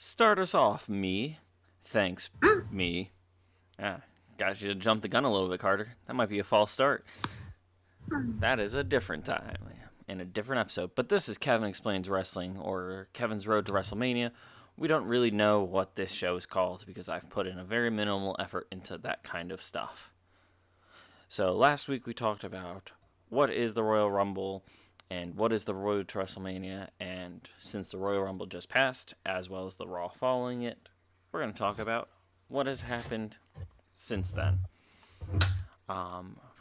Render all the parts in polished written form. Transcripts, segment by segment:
Start us off, me. Thanks, me. Ah, got you to jump the gun a little bit, Carter. That might be a false start. That is a different time in a different episode. But this is Kevin Explains Wrestling, or Kevin's Road to WrestleMania. We don't really know what this show is called because I've put in a very minimal effort into that kind of stuff. So last week we talked about what is the Royal Rumble and what is the Road to WrestleMania. And since the Royal Rumble just passed, as well as the Raw following it, we're going to talk about what has happened since then.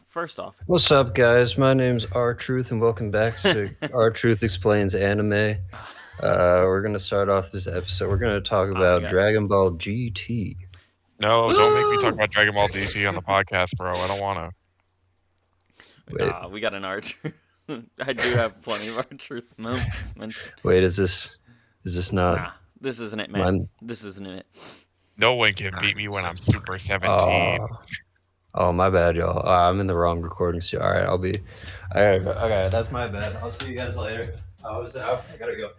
First off, What's up, guys? My name's R-Truth, and welcome back to R-Truth Explains Anime. We're going to start off this episode. We're going to talk about Dragon Ball GT. No, don't make me talk about Dragon Ball GT on the podcast, bro. I don't want to. We got an R-Truth. I do have plenty of R-Truth moments mentioned. Wait, is this not? Nah, this isn't it, man. This isn't it. No one can beat me when I'm Super 17. Oh, my bad, y'all. I'm in the wrong recording studio. All right, I'll be. Okay, that's my bad. I'll see you guys later. I gotta go.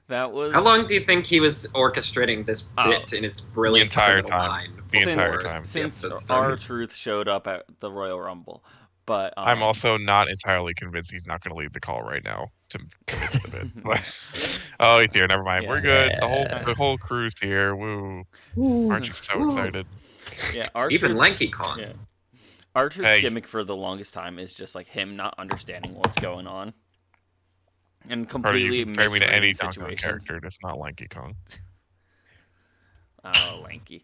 That was. How long do you think he was orchestrating this bit in his brilliant entire time? The entire time. Since R-Truth showed up at the Royal Rumble. But I'm also not entirely convinced he's not going to lead the call right now to commit to the bit. Oh, he's here. Never mind. Yeah. We're good. The whole crew's here. Woo! Aren't you so excited? Yeah, even Lanky Kong. Yeah. R-Truth's gimmick for the longest time is just like him not understanding what's going on, and completely compare me to any Donkey Kong character that's not Lanky Kong. Oh, Lanky.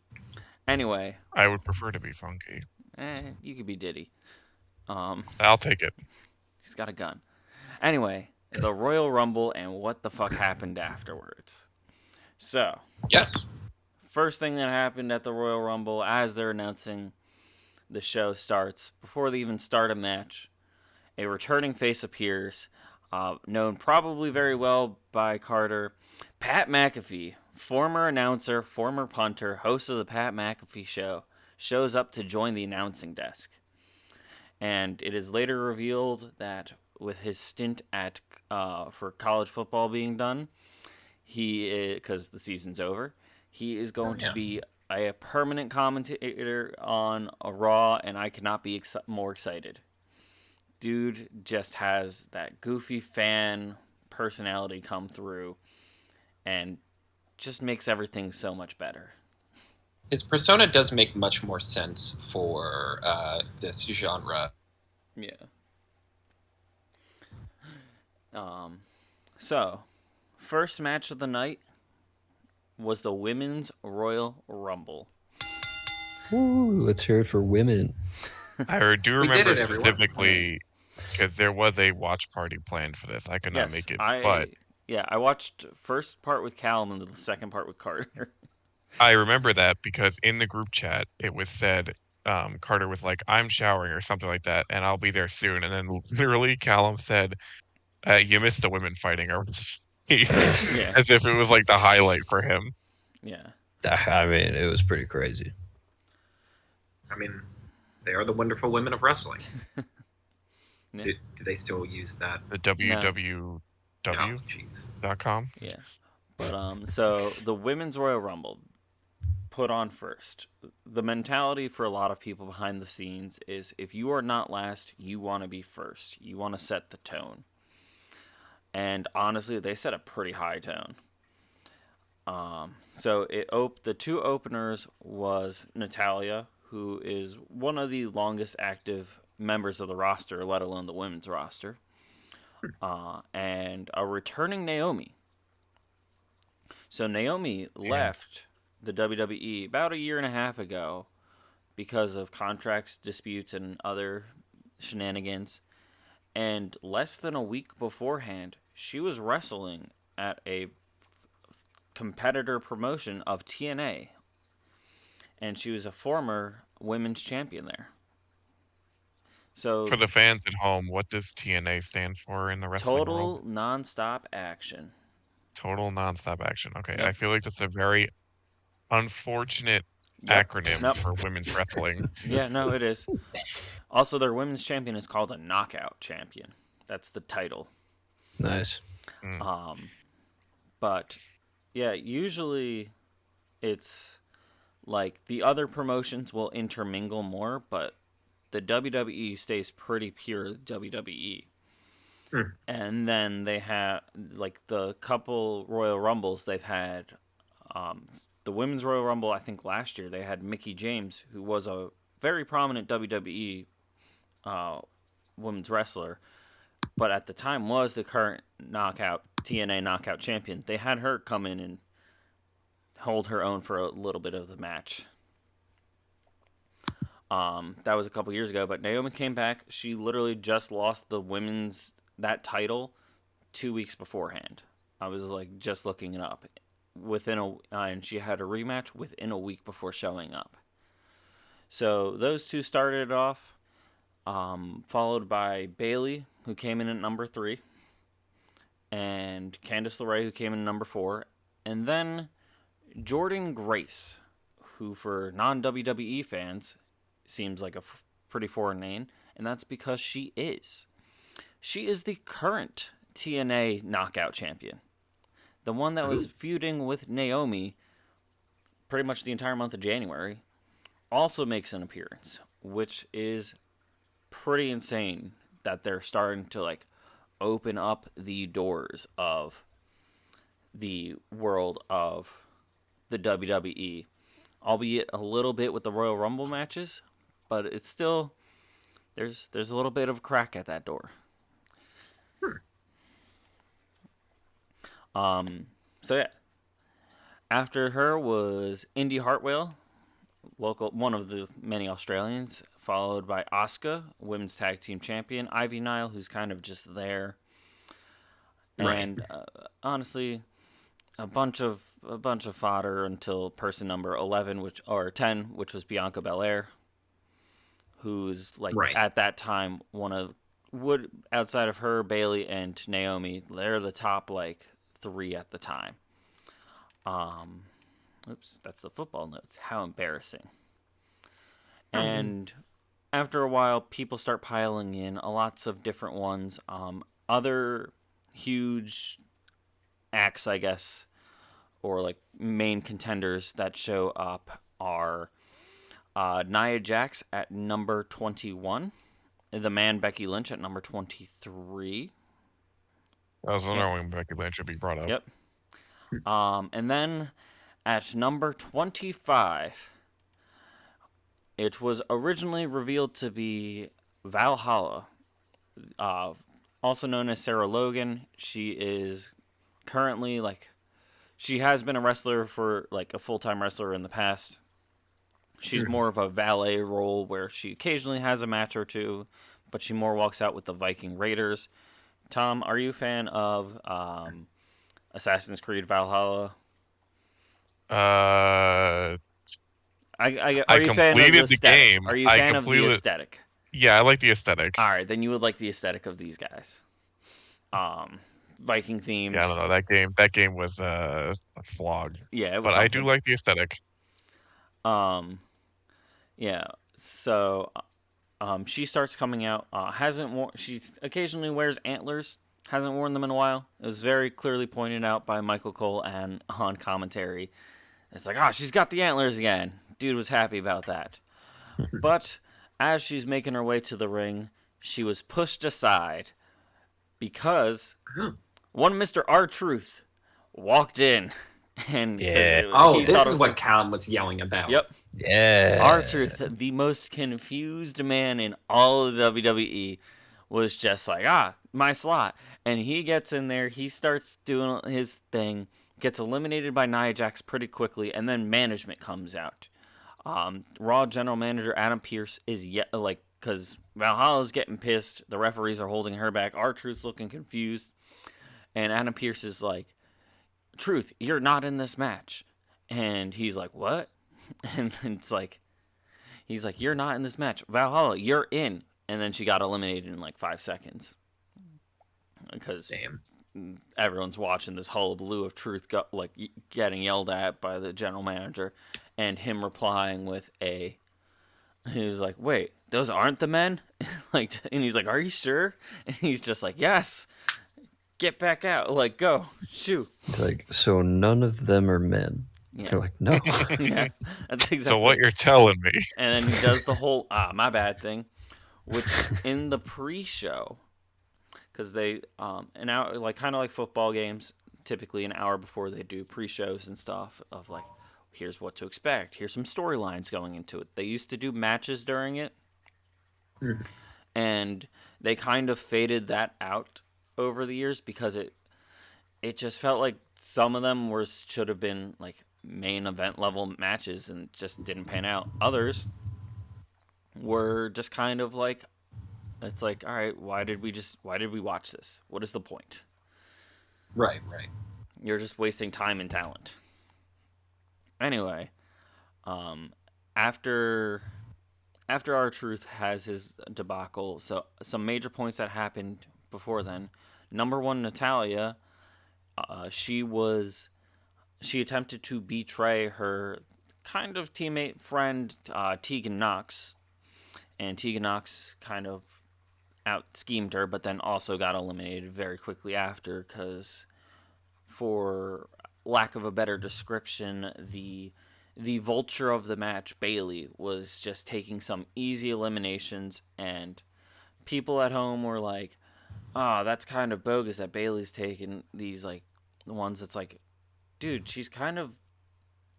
Anyway, I would prefer to be Funky. You could be Diddy. I'll take it. He's got a gun. Anyway, the Royal Rumble and what the fuck happened afterwards. So, yes. First thing that happened at the Royal Rumble, as they're announcing the show starts, before they even start a match, a returning face appears, known probably very well by Carter, Pat McAfee, former announcer, former punter, host of the Pat McAfee Show, shows up to join the announcing desk. And it is later revealed that with his stint at for college football being done, because the season's over, he is going to be a permanent commentator on a Raw, and I cannot be more excited. Dude just has that goofy fan personality come through, and just makes everything so much better. His persona does make much more sense for this genre. Yeah. So, first match of the night was the Women's Royal Rumble. Ooh, let's hear it for women. I do remember specifically because there was a watch party planned for this. I could not make it, but I watched first part with Callum and the second part with Carter. I remember that because in the group chat it was said Carter was like, "I'm showering" or something like that, and I'll be there soon. And then literally Callum said, "You missed the women fighting," or as if it was like the highlight for him. Yeah, I mean, it was pretty crazy. I mean, they are the wonderful women of wrestling. Do they still use that? The www.com? Yeah. But so the Women's Royal Rumble put on first. The mentality for a lot of people behind the scenes is if you are not last, you want to be first. You want to set the tone. And honestly, they set a pretty high tone. So the two openers was Natalya, who is one of the longest active members of the roster, let alone the women's roster, and a returning Naomi. So Naomi left the WWE about a year and a half ago because of contracts, disputes, and other shenanigans. And less than a week beforehand, she was wrestling at a competitor promotion of TNA. And she was a former women's champion there. So for the fans at home, what does TNA stand for in the wrestling Total world? Non-Stop Action. Total Non-Stop Action. Okay, yep. I feel like that's a very unfortunate acronym for women's wrestling. Yeah, no, it is. Also, their women's champion is called a Knockout Champion. That's the title. Nice. But yeah, usually it's like the other promotions will intermingle more, but the WWE stays pretty pure WWE. And then they have, like, the couple Royal Rumbles they've had. The Women's Royal Rumble, I think last year, they had Mickie James, who was a very prominent WWE women's wrestler, but at the time was the current TNA Knockout champion. They had her come in and hold her own for a little bit of the match. That was a couple years ago, but Naomi came back. She literally just lost the women's title 2 weeks beforehand. I was like just looking it up. And she had a rematch within a week before showing up. So those two started off, followed by Bayley, who came in at number 3, and Candice LeRae, who came in at number 4, and then Jordynne Grace, who for non-WWE fans seems like a pretty foreign name, and that's because she is the current TNA Knockout champion. The one that was feuding with Naomi pretty much the entire month of January also makes an appearance, which is pretty insane that they're starting to like open up the doors of the world of the WWE, albeit a little bit with the Royal Rumble matches, but it's still there's a little bit of a crack at that door. So yeah, after her was Indy Hartwell, one of the many Australians, followed by Asuka, women's tag team champion, Ivy Nile, who's kind of just there, and honestly, a bunch of fodder until person number 11, 10, which was Bianca Belair, who's like at that time outside of her, Bayley, and Naomi, they're the top like 3 at the time. Oops, that's the football notes. How embarrassing. And after a while, people start piling in, lots of different ones. Other huge acts, I guess, or like main contenders that show up are Nia Jax at number 21, the man Becky Lynch at number 23. I was wondering when Becky Lynch would be brought up. Yep. And then at number 25, it was originally revealed to be Valhalla, also known as Sarah Logan. She is currently she has been a wrestler for like a full-time wrestler in the past. She's more of a valet role where she occasionally has a match or two, but she more walks out with the Viking Raiders. Tom, are you a fan of Assassin's Creed Valhalla? I completed the game. Are you a fan of the aesthetic? Yeah, I like the aesthetic. All right, then you would like the aesthetic of these guys. Viking themed. Yeah, I don't know. That game was a slog. Yeah, it was. But I do like the aesthetic. Yeah. So, she starts coming out. She occasionally wears antlers. Hasn't worn them in a while. It was very clearly pointed out by Michael Cole and on commentary. It's like, she's got the antlers again. Dude was happy about that. But as she's making her way to the ring, she was pushed aside because one Mr. R-Truth walked in. And this is what Callum was yelling about. Yep. Yeah. R-Truth, the most confused man in all of WWE, was just like, my slot. And he gets in there, he starts doing his thing, gets eliminated by Nia Jax pretty quickly, and then management comes out. Raw general manager Adam Pearce is because Valhalla's getting pissed, the referees are holding her back, R-Truth's looking confused, and Adam Pearce is like, Truth, you're not in this match. And he's like, what? And it's like, he's like, you're not in this match. Valhalla, you're in. And then she got eliminated in like 5 seconds. Because everyone's watching this hullabaloo of Truth getting yelled at by the general manager. And him replying with he was like, wait, those aren't the men? And he's like, are you sure? And he's just like, yes. Get back out. Go. Shoot. It's like, so none of them are men. Yeah. You're like, no. Yeah, that's exactly. So what you're telling me? And then he does the whole my bad thing, which in the pre-show, because they an hour, like kind of like football games, typically an hour before they do pre-shows and stuff of like, here's what to expect, here's some storylines going into it. They used to do matches during it, and they kind of faded that out over the years because it just felt like some of them should have been like main event level matches and just didn't pan out. Others were just kind of like, it's like, all right, why did we watch this? What is the point? Right. You're just wasting time and talent. Anyway, after R-Truth has his debacle, so some major points that happened before then. Number one, Natalya, she attempted to betray her kind of teammate friend Tegan Knox, and Tegan Knox kind of out schemed her, but then also got eliminated very quickly after because, for lack of a better description, the vulture of the match, Bayley, was just taking some easy eliminations, and people at home were like, "Oh, that's kind of bogus that Bayley's taking these like ones that's like, dude, she's kind of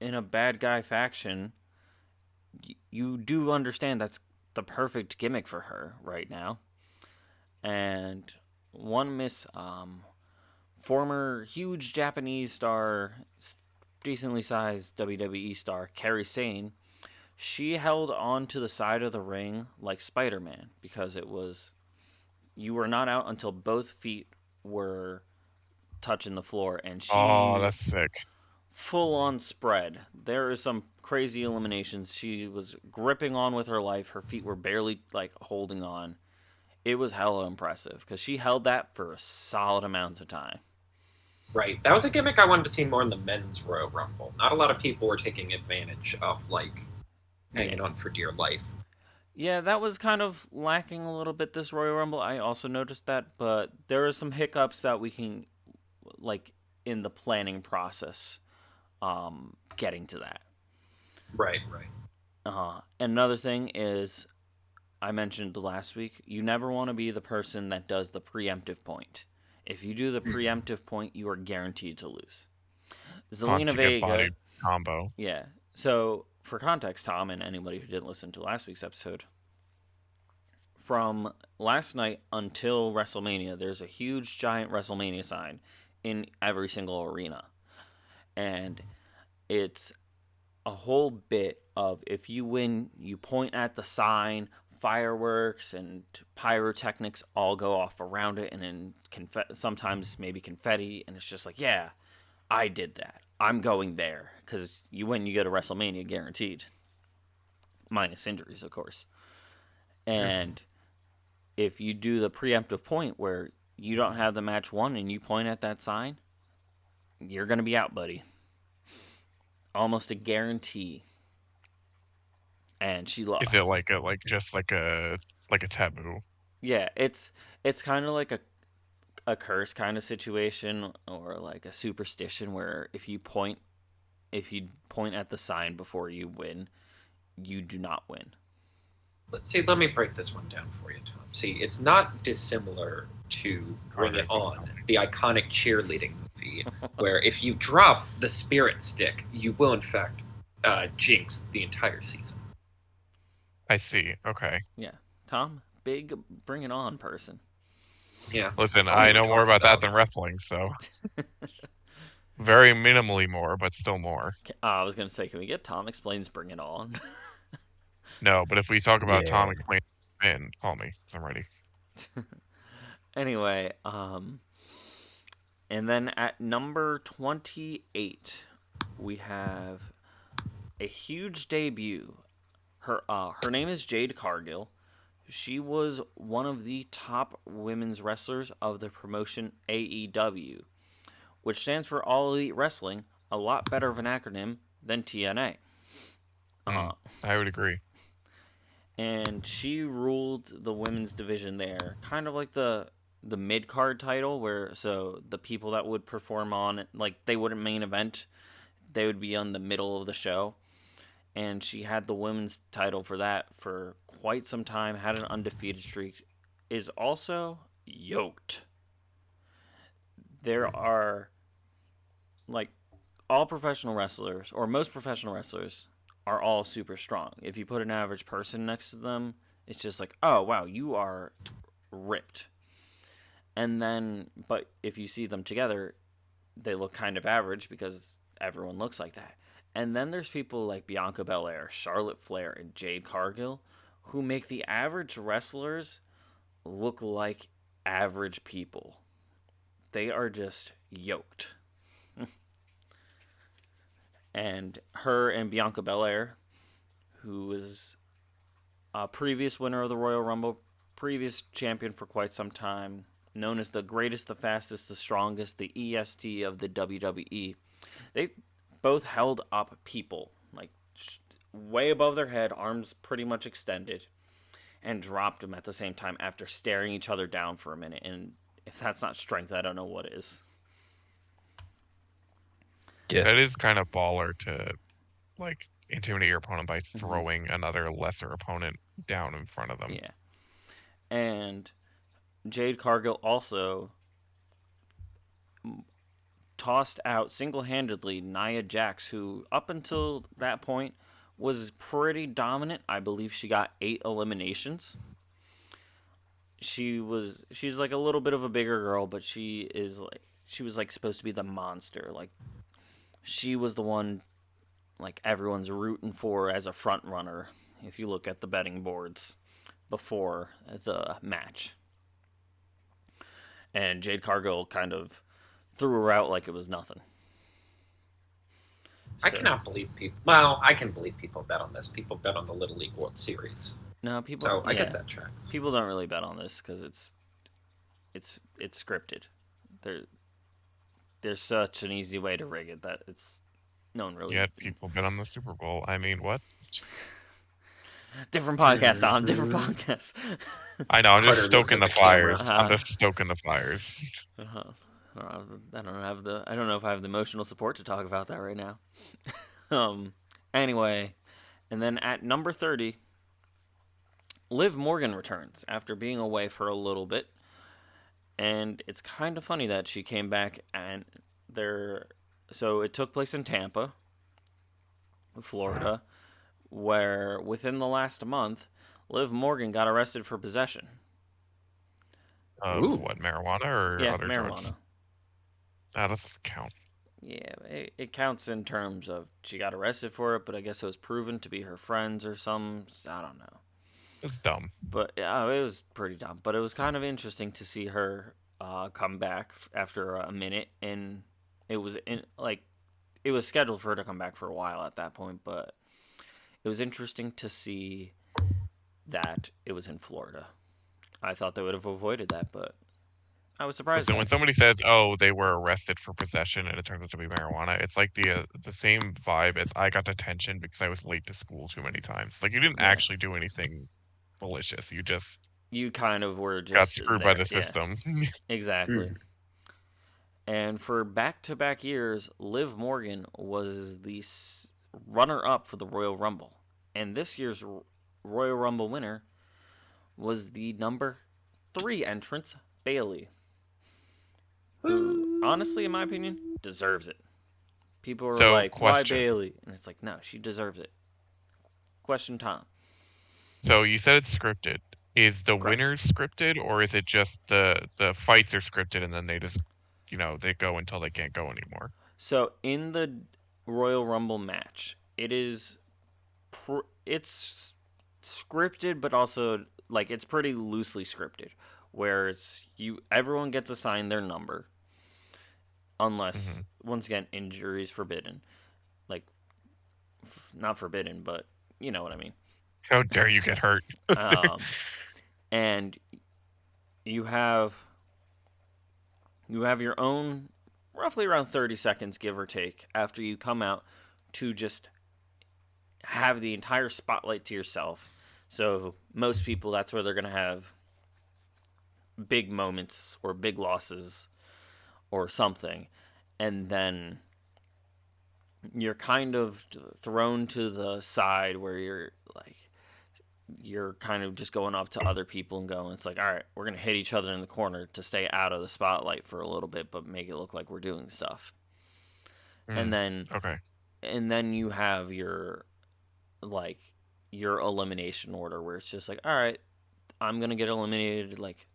in a bad guy faction. You do understand that's the perfect gimmick for her right now." And one former huge Japanese star, decently sized WWE star, Kairi Sane, she held on to the side of the ring like Spider-Man because it was, you were not out until both feet were touching the floor, and she that's sick. full on spread. There is some crazy eliminations. She was gripping on with her life. Her feet were barely like holding on. It was hella impressive because she held that for a solid amount of time. Right. That was a gimmick I wanted to see more in the men's Royal Rumble. Not a lot of people were taking advantage of, like, hanging on for dear life. Yeah, that was kind of lacking a little bit this Royal Rumble. I also noticed that, but there are some hiccups that we can, like, in the planning process, getting to that. Right. Another thing is, I mentioned last week, you never want to be the person that does the preemptive point. If you do the preemptive point, you are guaranteed to lose. Zelina Vega combo. Yeah. So for context, Tom, and anybody who didn't listen to last week's episode, from last night until WrestleMania, there's a huge giant WrestleMania sign in every single arena. And it's a whole bit of, if you win, you point at the sign, fireworks and pyrotechnics all go off around it, and then sometimes maybe confetti, and it's just like, yeah, I did that. I'm going there, because you win, you go to WrestleMania guaranteed, minus injuries, of course. And if you do the preemptive point where you don't have the match won and you point at that sign, you're gonna be out, buddy. Almost a guarantee. And she lost. Is it just like a taboo? Yeah, it's kind of like a curse kind of situation, or like a superstition where if you point at the sign before you win, you do not win. Let me break this one down for you, Tom. See, it's not dissimilar to Bring It On, the iconic cheerleading movie, where if you drop the spirit stick, you will in fact jinx the entire season. I see. Okay. Yeah, Tom, big Bring It On person. Yeah. Listen, I know more about that than wrestling, so very minimally more, but still more. I was gonna say, can we get Tom Explains Bring It On? No, but if we talk about Tom Explains Spin, call me, because I'm ready. Anyway, and then at number 28, we have a huge debut. Her name is Jade Cargill. She was one of the top women's wrestlers of the promotion AEW, which stands for All Elite Wrestling, a lot better of an acronym than TNA. I would agree. And she ruled the women's division there, kind of like the mid-card title, where so the people that would perform on, like, they wouldn't main event, they would be on the middle of the show. And she had the women's title for that for quite some time, had an undefeated streak, is also yoked. There are, like, all professional wrestlers, or most professional wrestlers, are all super strong. If you put an average person next to them, it's just like, oh, wow, you are ripped. And then, but if you see them together, they look kind of average because everyone looks like that. And then there's people like Bianca Belair, Charlotte Flair, and Jade Cargill who make the average wrestlers look like average people. They are just yoked. And her and Bianca Belair, who was a previous winner of the Royal Rumble, previous champion for quite some time, known as the greatest, the fastest, the strongest, the EST of the WWE, they both held up people, like, way above their head, arms pretty much extended, and dropped them at the same time after staring each other down for a minute. And if that's not strength, I don't know what is. Yeah. That is kind of baller to, like, intimidate your opponent by throwing another lesser opponent down in front of them. Yeah. And Jade Cargill also tossed out single-handedly Nia Jax, who up until that point was pretty dominant. I believe she got 8 eliminations. She's like a little bit of a bigger girl, but she was like supposed to be the monster. Like, she was the one, like, everyone's rooting for as a front runner if you look at the betting boards before the match. And Jade Cargill kind of threw her out like it was nothing. I cannot believe people. Well, I can believe people bet on this. People bet on the Little League World Series. No, people. So I guess that tracks. People don't really bet on this because it's scripted. There's such an easy way to rig it that it's no one really. Yet people bet on the Super Bowl. I mean, what? Different podcast, Don. Different podcast. I know. I'm just stoking the fires. I'm Uh-huh. just stoking the fires. I don't know if I have the emotional support to talk about that right now. Anyway, and then at number 30, Liv Morgan returns after being away for a little bit, and it's kind of funny that she came back and so it took place in Tampa, Florida, where within the last month, Liv Morgan got arrested for possession. Of what, marijuana or other marijuana. drugs? That doesn't count. Yeah, it counts in terms of she got arrested for it, but I guess it was proven to be her friends or some. I don't know. It's dumb. But yeah, it was pretty dumb. But it was kind of interesting to see her come back after a minute, and it was it was scheduled for her to come back for a while at that point, but it was interesting to see that it was in Florida. I thought they would have avoided that, but I was surprised. So when somebody says, "Oh, they were arrested for possession," and it turns out to be marijuana, it's like the same vibe as I got detention because I was late to school too many times. Like, you didn't actually do anything malicious. You kind of were just got screwed there. by the system. Yeah. Exactly. And for back-to-back years, Liv Morgan was the runner-up for the Royal Rumble. And this year's Royal Rumble winner was the number 3 entrant, Bayley. Who, honestly, in my opinion, deserves it. People are like, why Bayley? And it's like, no, she deserves it. Question time. So you said it's scripted. Is the winners scripted, or is it just the fights are scripted and then they just, they go until they can't go anymore? So in the Royal Rumble match, it's scripted, but also, like, it's pretty loosely scripted, where everyone gets assigned their number, unless once again injuries forbidden, like not forbidden, but you know what I mean. How dare you get hurt? And you have your own roughly around 30 seconds, give or take, after you come out to just have the entire spotlight to yourself. So most people, that's where they're going to have big moments or big losses or something. And then you're kind of thrown to the side where you're kind of just going up to other people and going, it's like, all right, we're going to hit each other in the corner to stay out of the spotlight for a little bit, but make it look like we're doing stuff. And then okay. And then you have your elimination order where it's just like, all right, I'm going to get eliminated. Like,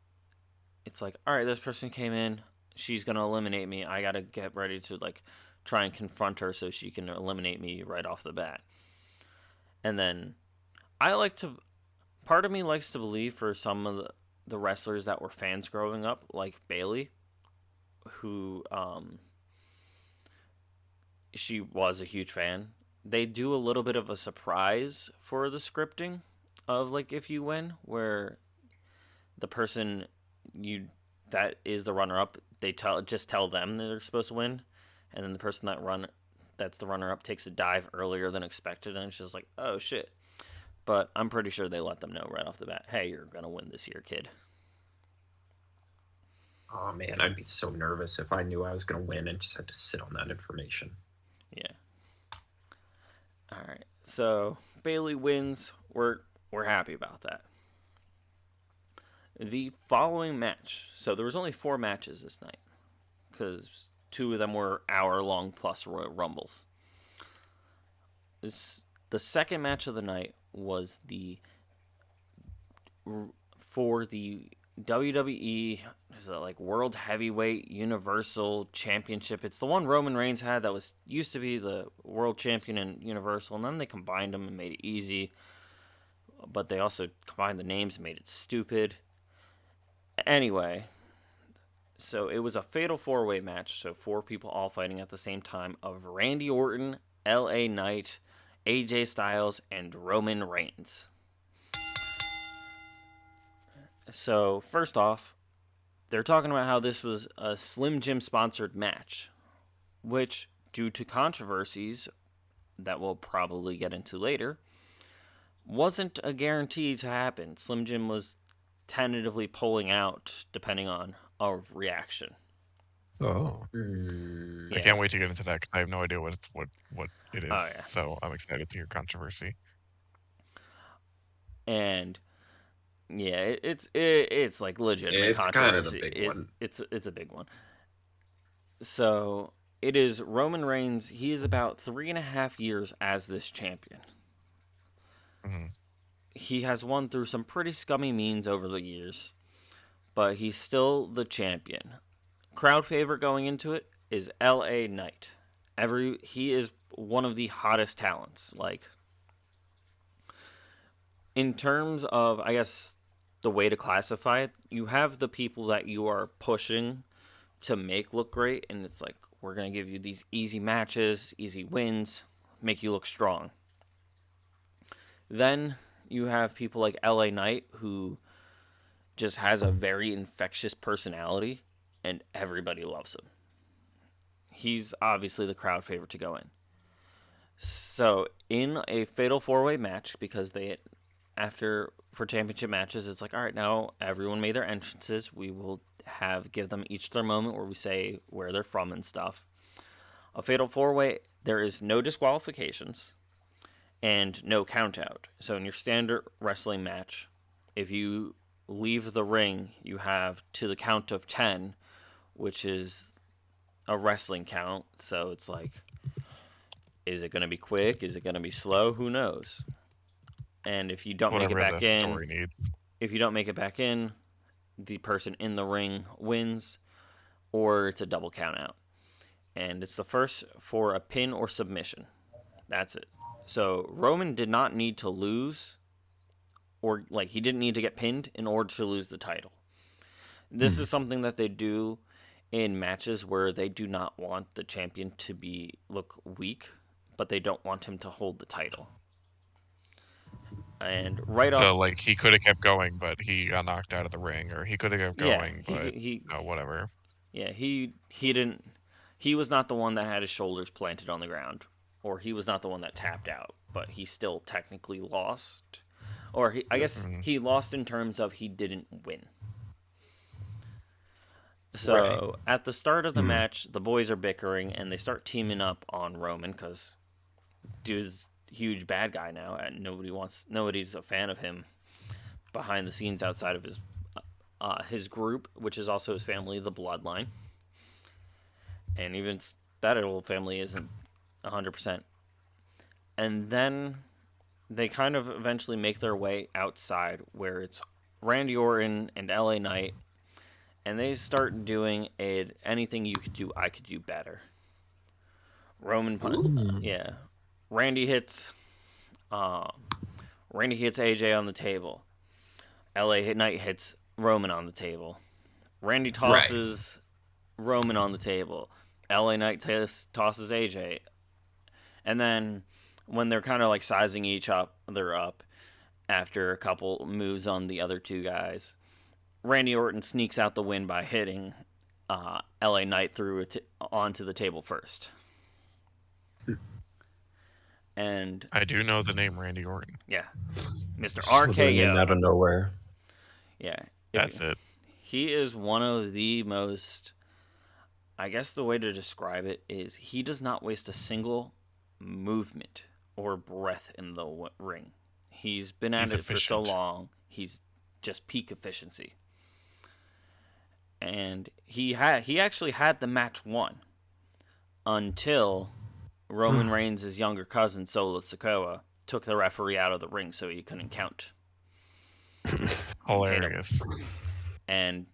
it's like, all right, this person came in, she's going to eliminate me. I got to get ready to like try and confront her so she can eliminate me right off the bat. And then part of me likes to believe for some of the wrestlers that were fans growing up, like Bayley, who she was a huge fan. They do a little bit of a surprise for the scripting of like if you win, where the person that is the runner up, they tell them they're supposed to win, and then the person that's the runner up takes a dive earlier than expected, and it's just like, oh shit. But I'm pretty sure they let them know right off the bat, hey, you're gonna win this year, kid. Oh man, I'd be so nervous if I knew I was gonna win and just had to sit on that information. Yeah. All right. So Bayley wins. We're happy about that. The following match. So there was only 4 matches this night, because 2 of them were hour-long plus Royal Rumbles. The second match of the night was for the WWE, is it like World Heavyweight Universal Championship? It's the one Roman Reigns had that used to be the World Champion in Universal, and then they combined them and made it easy. But they also combined the names and made it stupid. Anyway, so it was a fatal 4-way match, so 4 people all fighting at the same time, of Randy Orton, LA Knight, AJ Styles, and Roman Reigns. So, first off, they're talking about how this was a Slim Jim sponsored match, which, due to controversies that we'll probably get into later, wasn't a guarantee to happen. Slim Jim was tentatively pulling out depending on a reaction. Oh. I can't wait to get into that because I have no idea what it is. Oh, yeah. So I'm excited to hear controversy. And yeah, it's like legitimate it's controversy. Kind of a big one. It's a big one. So it is Roman Reigns. He is about 3.5 years as this champion. Mm-hmm. He has won through some pretty scummy means over the years, but he's still the champion. Crowd favorite going into it is LA Knight. He is one of the hottest talents. Like, in terms of, I guess, the way to classify it, you have the people that you are pushing to make look great, and it's like, we're going to give you these easy matches, easy wins, make you look strong. Then you have people like LA Knight, who just has a very infectious personality, and everybody loves him. He's obviously the crowd favorite to go in. So, in a fatal 4-way match, because for championship matches, it's like, all right, now everyone made their entrances. We will give them each their moment where we say where they're from and stuff. A fatal 4-way, there is no disqualifications and no count out. So in your standard wrestling match, if you leave the ring, you have to the count of 10, which is a wrestling count. So it's like, is it going to be quick? Is it going to be slow? Who knows? And if you don't make it back in, the person in the ring wins, or it's a double count out. And it's the first for a pin or submission. That's it. So Roman did not need to lose, or like he didn't need to get pinned in order to lose the title. This is something that they do in matches where they do not want the champion to look weak, but they don't want him to hold the title. And so like he could have kept going, but he got knocked out of the ring, or he could have kept going, but whatever. Yeah, he didn't. He was not the one that had his shoulders planted on the ground, or he was not the one that tapped out, but he still technically lost. Or I guess he lost in terms of he didn't win. So at the start of the match, the boys are bickering and they start teaming up on Roman because dude's huge bad guy now, and nobody's a fan of him behind the scenes outside of his group, which is also his family, the Bloodline, and even that whole family isn't 100%. And then they kind of eventually make their way outside, where it's Randy Orton and LA Knight, and they start doing anything you could do, I could do better. Yeah. Randy hits AJ on the table. LA Knight hits Roman on the table. Randy tosses Roman on the table. LA Knight tosses AJ. And then when they're kind of like sizing each other up after a couple moves on the other two guys, Randy Orton sneaks out the win by hitting LA Knight through onto the table first. And I do know the name Randy Orton. Yeah, Mr. RKO. Out of nowhere. Yeah, that's it. He is one of the most. I guess the way to describe it is he does not waste a single movement or breath in the ring. He's been at it for so long. He's just peak efficiency. And he actually had the match won until Roman Reigns' younger cousin, Solo Sikoa, took the referee out of the ring so he couldn't count. Hilarious. And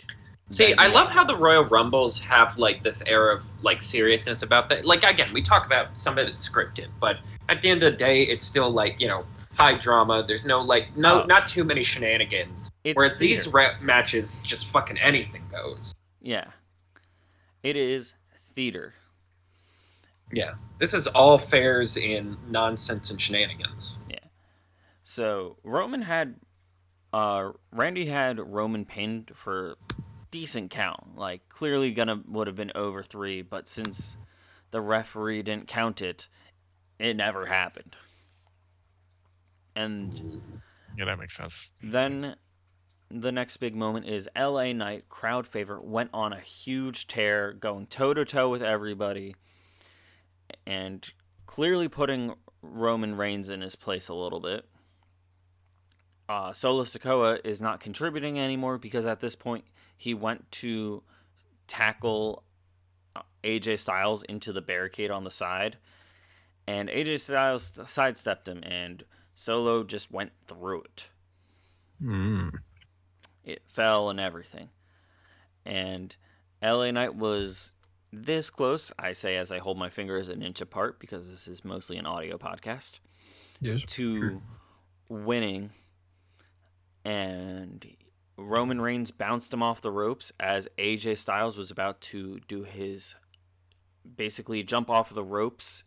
see, I love how the Royal Rumbles have like this air of like seriousness about that. Like again, we talk about some of it's scripted, but at the end of the day, it's still like, you know, high drama. There's not too many shenanigans. Whereas these matches, just fucking anything goes. Yeah, it is theater. Yeah, this is all fairs in nonsense and shenanigans. Yeah. So Randy had Roman pinned for decent count. Like clearly would have been over 3, but since the referee didn't count it, it never happened. And yeah, that makes sense. Then the next big moment is LA Knight, crowd favorite, went on a huge tear, going toe to toe with everybody, and clearly putting Roman Reigns in his place a little bit. Solo Sikoa is not contributing anymore because at this point he went to tackle AJ Styles into the barricade on the side, and AJ Styles sidestepped him, and Solo just went through it. It fell and everything. And LA Knight was this close, I say as I hold my fingers an inch apart because this is mostly an audio podcast, to winning. And Roman Reigns bounced him off the ropes as AJ Styles was about to do his basically jump off of the ropes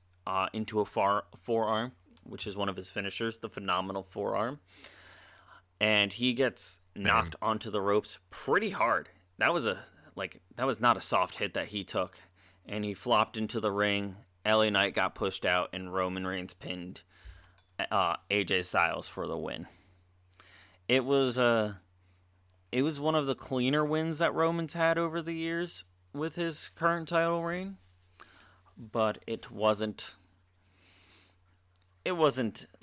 into a forearm, which is one of his finishers, the phenomenal forearm. And he gets knocked onto the ropes pretty hard. That was not a soft hit that he took. And he flopped into the ring. LA Knight got pushed out, and Roman Reigns pinned AJ Styles for the win. It was one of the cleaner wins that Roman's had over the years with his current title reign, but it wasn't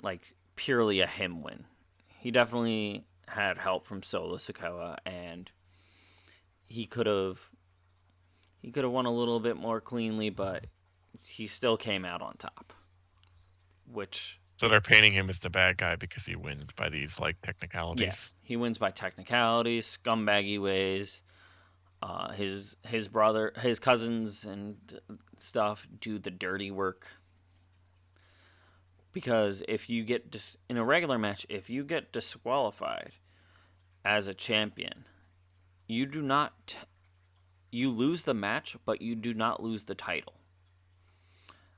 like purely a him win. He definitely had help from Solo Sikoa, and he could have won a little bit more cleanly, but he still came out on top. So they're painting him as the bad guy because he wins by these like technicalities. Yeah, he wins by technicalities, scumbaggy ways. His brother, his cousins, and stuff do the dirty work. Because if you get in a regular match, if you get disqualified as a champion, you lose the match, but you do not lose the title.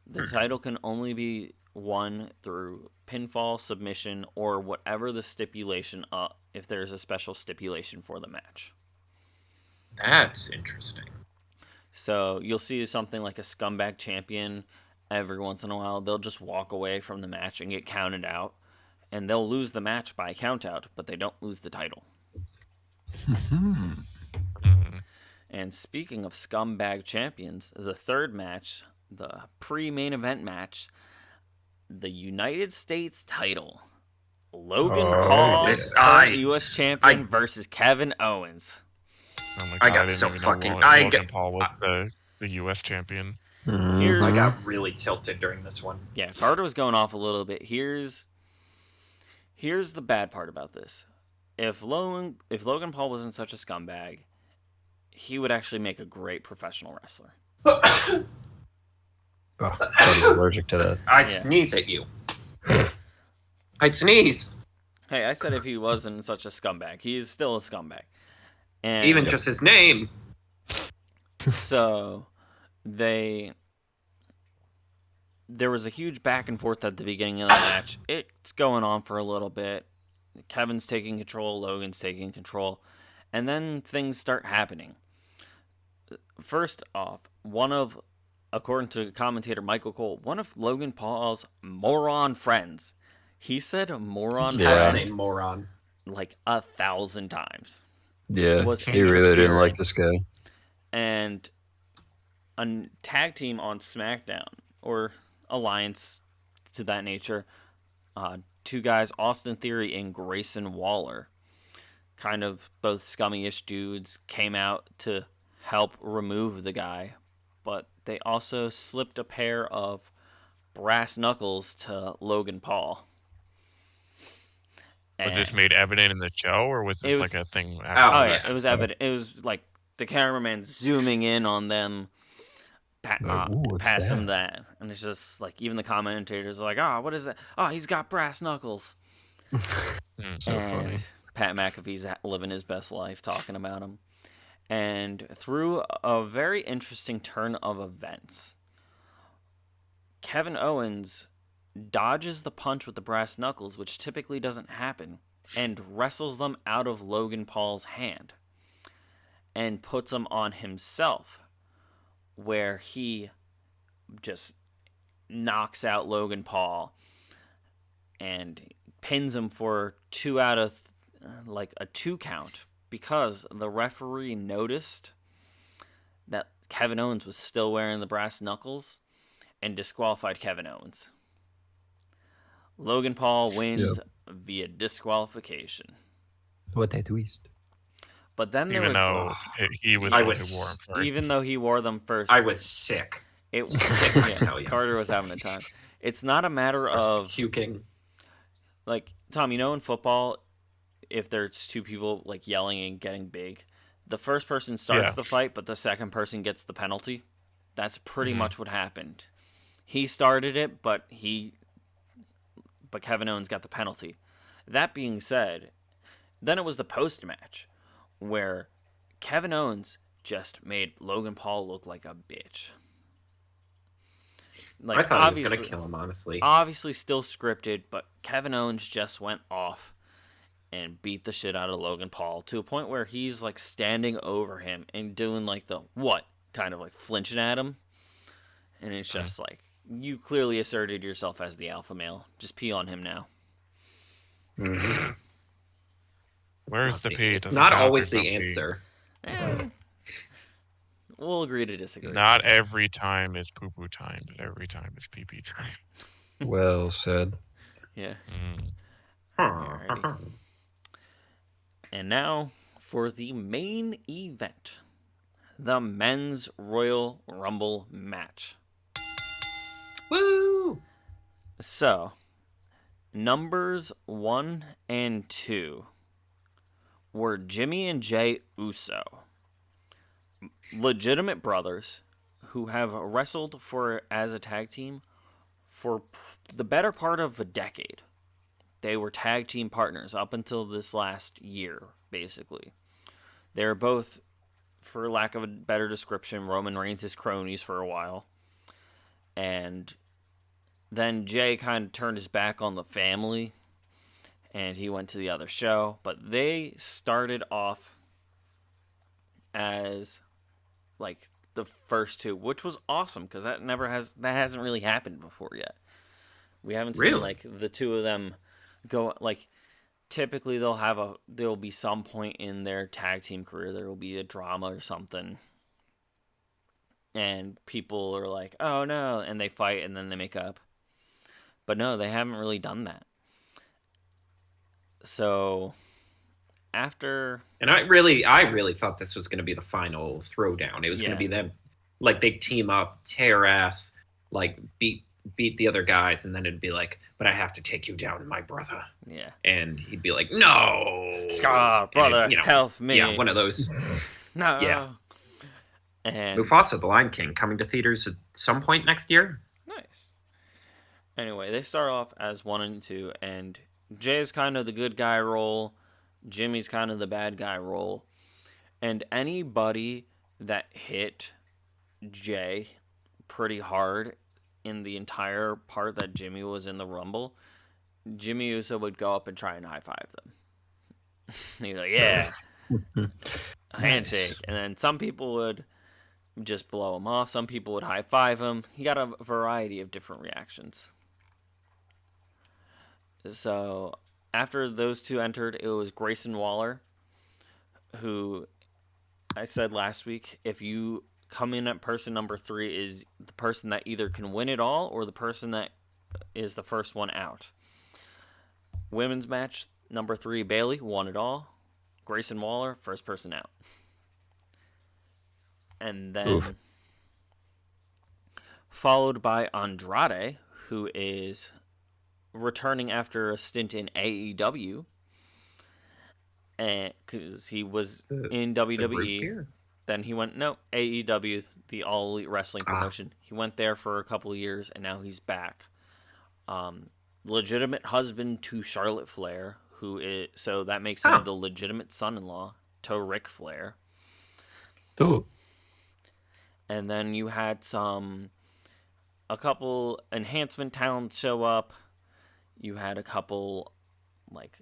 The title can only be won through pinfall, submission, or whatever the stipulation, if there's a special stipulation for the match. That's interesting. So you'll see something like a scumbag champion every once in a while. They'll just walk away from the match and get counted out, and they'll lose the match by count out, but they don't lose the title. And speaking of scumbag champions, the third match, the pre-main event match, the United States title. Logan Paul, current U.S. champion, versus Kevin Owens. Oh my god, I didn't even know Logan Paul was the U.S. champion. I got really tilted during this one. Yeah, Carter was going off a little bit. Here's the bad part about this. If Logan Paul wasn't such a scumbag, he would actually make a great professional wrestler. I'm allergic to that. I'd sneeze at you. I'd sneeze. Hey, I said if he wasn't such a scumbag. He is still a scumbag. And even just his name. So there was a huge back and forth at the beginning of the match. It's going on for a little bit. Kevin's taking control, Logan's taking control, and then things start happening. First off, according to commentator Michael Cole, one of Logan Paul's moron friends. He said moron. Yeah, say moron like 1,000 times. Yeah, he really didn't like this guy. And a tag team on SmackDown, or Alliance to that nature, two guys, Austin Theory and Grayson Waller, kind of both scummy-ish dudes, came out to help remove the guy, but they also slipped a pair of brass knuckles to Logan Paul. Was this made evident in the show, or was this like a thing? After it was evident. It was like the cameraman zooming in on them, pass him that, and it's just like even the commentators are like, what is that? Oh, he's got brass knuckles. So funny. Pat McAfee's living his best life talking about him. And through a very interesting turn of events, Kevin Owens dodges the punch with the brass knuckles, which typically doesn't happen, and wrestles them out of Logan Paul's hand and puts them on himself, where he just knocks out Logan Paul and pins him for 2 out of a 2 count, because the referee noticed that Kevin Owens was still wearing the brass knuckles and disqualified Kevin Owens. Logan Paul wins via disqualification. What a twist. But then even though he wore them first, I was sick. It was sick, I tell you. Carter was having a time. It's not a matter of puking. Like, Tom, in football, if there's 2 people yelling and getting big, the first person starts the fight, but the second person gets the penalty. That's pretty much what happened. He started it, but Kevin Owens got the penalty. That being said, then it was the post-match where Kevin Owens just made Logan Paul look like a bitch. I thought he was going to kill him, honestly. Obviously still scripted, but Kevin Owens just went off and beat the shit out of Logan Paul to a point where he's standing over him and doing the what? Kind of flinching at him. And it's just you clearly asserted yourself as the alpha male. Just pee on him now. Mm-hmm. Where's the pee? It's not always the answer. We'll agree to disagree. Not every time is poo-poo time, but every time is pee-pee time. Well said. Yeah. Alrighty. And now for the main event. The Men's Royal Rumble match. Woo! So, numbers 1 and 2 were Jimmy and Jay Uso, legitimate brothers who have wrestled as a tag team for the better part of a decade. They were tag team partners up until this last year, basically. They were both, for lack of a better description, Roman Reigns' cronies for a while. And then Jay kind of turned his back on the family, and he went to the other show. But they started off as the first 2, which was awesome because that hasn't really happened before yet. We haven't seen the 2 of them go typically there'll be some point in their tag team career there will be a drama or something and people are like, oh no, and they fight and then they make up. But no, they haven't really done that. So after, and I really thought this was going to be the final throwdown. It was going to be them, like they team up, tear ass, like beat the other guys, and then it'd be like, but I have to take you down, my brother. Yeah. And he'd be like, no, Scar, brother, help me. Yeah, one of those. No. Yeah. And Mufasa, the Lion King, coming to theaters at some point next year. Nice. Anyway, they start off as 1 and 2, and Jay's kind of the good guy role, Jimmy's kind of the bad guy role, and anybody that hit Jay pretty hard in the entire part that Jimmy was in the Rumble, Jimmy Uso would go up and try and high five them. He'd be like, yeah, a handshake. Nice. And then some people would just blow him off. Some people would high five him. He got a variety of different reactions. So after those two entered, it was Grayson Waller, who I said last week, if you come in at person number 3, is the person that either can win it all or the person that is the first one out. Women's match, number 3, Bayley, won it all. Grayson Waller, first person out. And then followed by Andrade, who is returning after a stint in AEW, and because he was in WWE, then he went AEW, the All Elite Wrestling promotion. He went there for a couple of years, and now he's back. Legitimate husband to Charlotte Flair, who is so that makes him the legitimate son-in-law to Ric Flair. Oh. And then you had a couple enhancement talents show up. You had a couple, like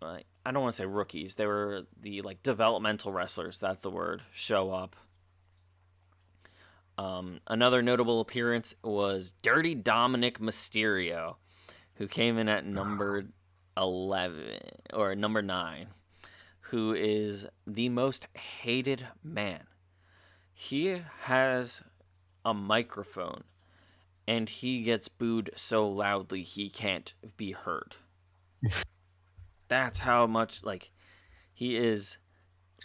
I don't want to say rookies. They were the developmental wrestlers. That's the word. Show up. Another notable appearance was Dirty Dominic Mysterio, who came in at number 11 or number 9, who is the most hated man. He has a microphone, and he gets booed so loudly he can't be heard. That's how much, he is...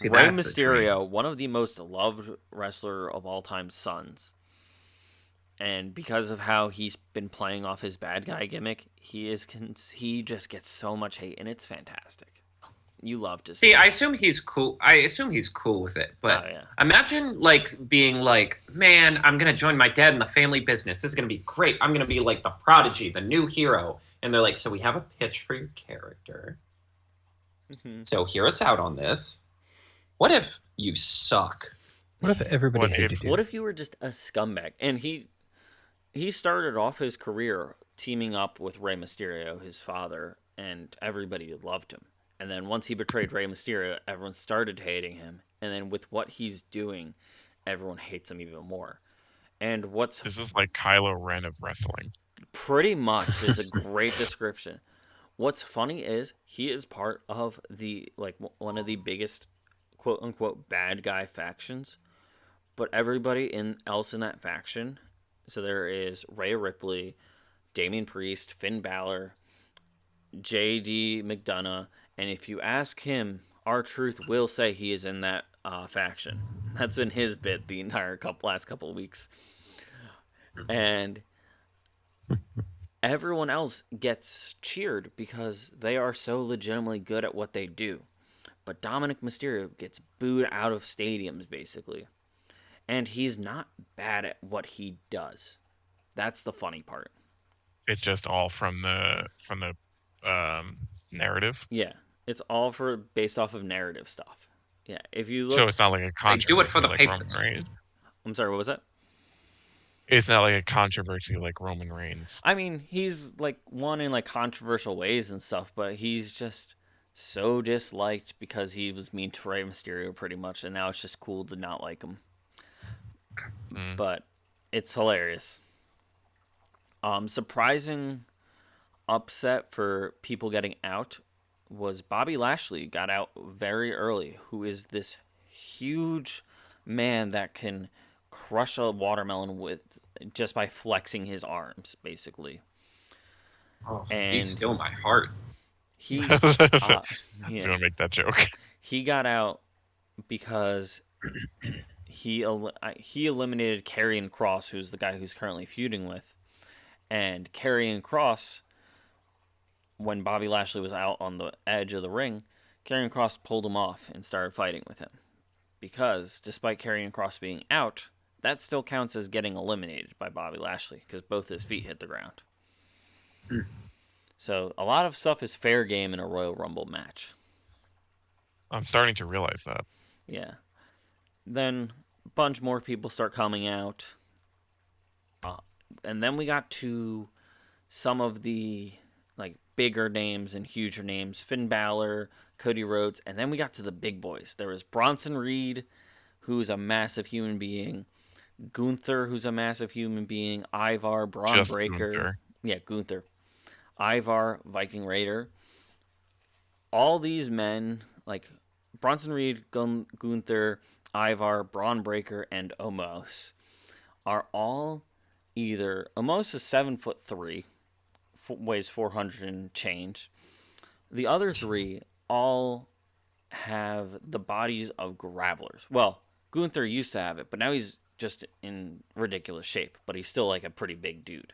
Rey Mysterio, one of the most loved wrestler of all time, sons. And because of how he's been playing off his bad guy gimmick, he just gets so much hate, and it's fantastic. You love to see. I assume he's cool. With it. But imagine being like, man, I'm gonna join my dad in the family business. This is gonna be great. I'm gonna be like the prodigy, the new hero. And they're like, so we have a pitch for your character. Mm-hmm. So hear us out on this. What if you suck? What if everybody hated you? What if you were just a scumbag? And he started off his career teaming up with Rey Mysterio, his father, and everybody loved him. And then once he betrayed Rey Mysterio, everyone started hating him. And then with what he's doing, everyone hates him even more. And This is like Kylo Ren of wrestling. Pretty much is a great description. What's funny is he is part of one of the biggest quote-unquote bad guy factions, but everybody else in that faction, so there is Rhea Ripley, Damian Priest, Finn Balor, J.D. McDonough, and if you ask him, R-Truth will say he is in that faction. That's been his bit the entire last couple of weeks. And everyone else gets cheered because they are so legitimately good at what they do. But Dominic Mysterio gets booed out of stadiums, basically. And he's not bad at what he does. That's the funny part. It's just all from the narrative? Yeah. It's all based off of narrative stuff. Yeah. If you look... So it's not like a controversy do it for the Roman Reigns? I'm sorry, what was that? It's not like a controversy like Roman Reigns. I mean, he's won in controversial ways and stuff, but he's just so disliked because he was mean to Rey Mysterio pretty much, and now it's just cool to not like him. But it's hilarious. Surprising upset for people getting out was Bobby Lashley got out very early, who is this huge man that can crush a watermelon with just by flexing his arms, basically. Oh, And be still my heart. He, I was yeah, gonna make that joke. he got out because he eliminated Karrion Kross, who's the guy who's currently feuding with, and Karrion Kross, when Bobby Lashley was out on the edge of the ring, Karrion Kross pulled him off and started fighting with him. Because despite Karrion Kross being out, that still counts as getting eliminated by Bobby Lashley because both his feet hit the ground. So a lot of stuff is fair game in a Royal Rumble match. I'm starting to realize that. Yeah. Then a bunch more people start coming out. And then we got to some of the like bigger names and huger names. Finn Balor, Cody Rhodes, and then we got to the big boys. There was Bronson Reed, who's a massive human being. Gunther, who's a massive human being. Ivar, Braun Just Breaker. Gunther. Yeah, Gunther. Ivar, Viking Raider. All these men, like Bronson Reed, Gunther, Ivar, Braun Breaker, and Omos, are all either Omos is 7'3", weighs 400 and change. The other three all have the bodies of gravelers. Well, Gunther used to have it, but now he's just in ridiculous shape. But he's still like a pretty big dude.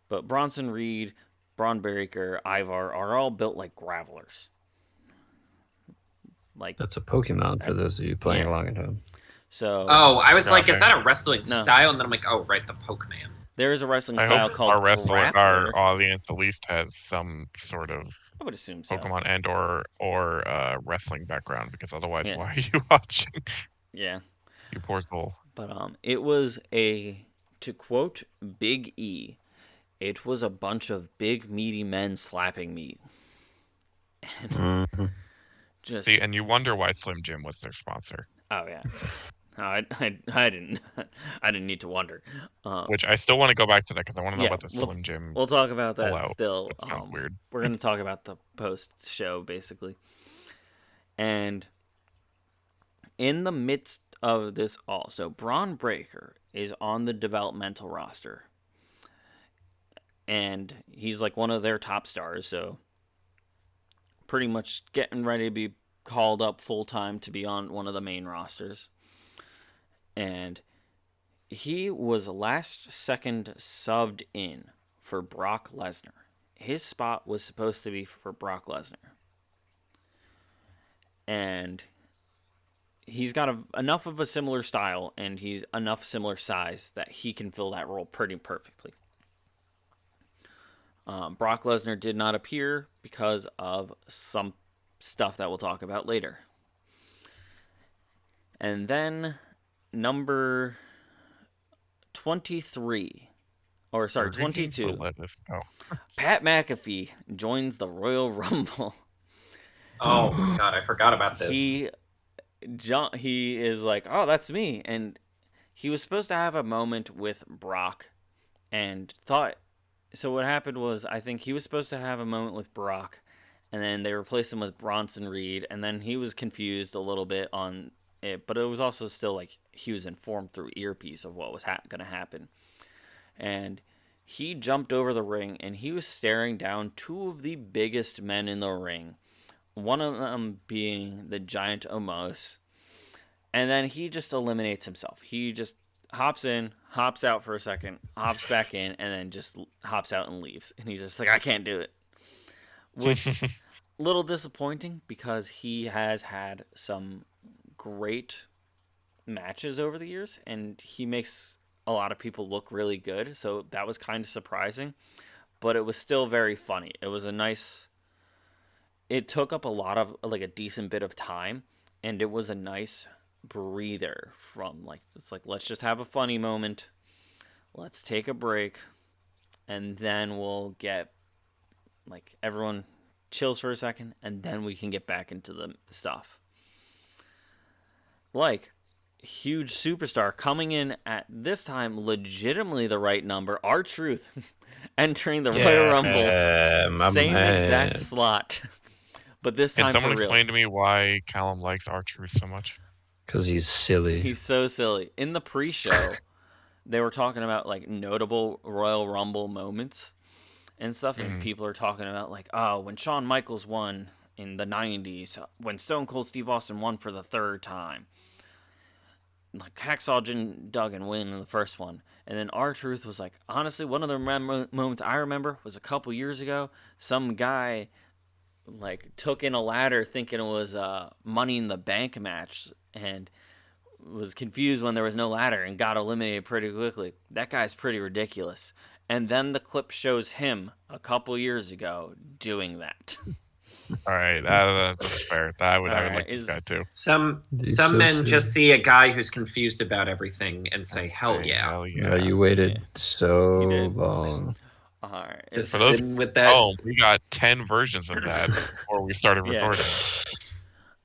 But Bronson Reed, Braun Breaker, Ivar are all built like gravelers. Like that's a Pokemon for those of you playing along at home. So. Oh, I was like, is that a wrestling style? And then I'm like, oh, right, the Pokemon. There is a wrestling I style hope called our audience at least has some sort of I would assume so. Pokemon and or wrestling background, because otherwise, why are you watching? Yeah. You poor soul. But it was to quote Big E, it was a bunch of big meaty men slapping meat. And See, and you wonder why Slim Jim was their sponsor. Oh yeah. I didn't need to wonder. Which I still want to go back to that because I want to know about the Slim Jim. We'll talk about that still. That sounds weird. We're going to talk about the post-show, basically. And in the midst of this all, so Braun Breaker is on the developmental roster. And he's like one of their top stars, so pretty much getting ready to be called up full-time to be on one of the main rosters. And he was last second subbed in for Brock Lesnar. His spot was supposed to be for Brock Lesnar. And he's got enough of a similar style and he's enough similar size that he can fill that role pretty perfectly. Brock Lesnar did not appear because of some stuff that we'll talk about later. And then number 23, or sorry, 22. Pat McAfee joins the Royal Rumble. Oh God, I forgot about this. He is like, oh, that's me, and he was supposed to have a moment with Brock, and thought. So what happened was, I think he was supposed to have a moment with Brock, and then they replaced him with Bronson Reed, and then he was confused a little bit on it, but it was also still like he was informed through earpiece of what was going to happen. And he jumped over the ring, and he was staring down two of the biggest men in the ring, one of them being the giant Omos, and then he just eliminates himself. He just hops in, hops out for a second, hops back in, and then just hops out and leaves. And he's just like, I can't do it. Which, a little disappointing because he has had some great matches over the years, and he makes a lot of people look really good. So that was kind of surprising, but it was still very funny. It was it took up a decent bit of time, and it was a nice breather from let's just have a funny moment, let's take a break, and then we'll get everyone chills for a second, and then we can get back into the stuff. Huge superstar coming in at this time legitimately the right number, R-Truth entering the Royal Rumble, same exact slot, but this time Can someone for real. explain to me why Callum likes R-Truth so much? Because he's silly. He's so silly. In the pre-show, they were talking about like notable Royal Rumble moments and stuff, and people are talking about like, oh, when Shawn Michaels won in the 90s, when Stone Cold Steve Austin won for the third time, like Hacksaw Jim Duggan win in the first one. And then R-Truth was like, honestly, one of the moments I remember was a couple years ago. Some guy like took in a ladder thinking it was a Money in the Bank match and was confused when there was no ladder and got eliminated pretty quickly. That guy's pretty ridiculous. And then the clip shows him a couple years ago doing that. All right, that's fair. I would like this guy too. Some men just see a guy who's confused about everything and say, "Hell yeah!" Hell yeah! You waited so long. All right. Just for those sitting with that. Oh, we got 10 versions of that before we started recording.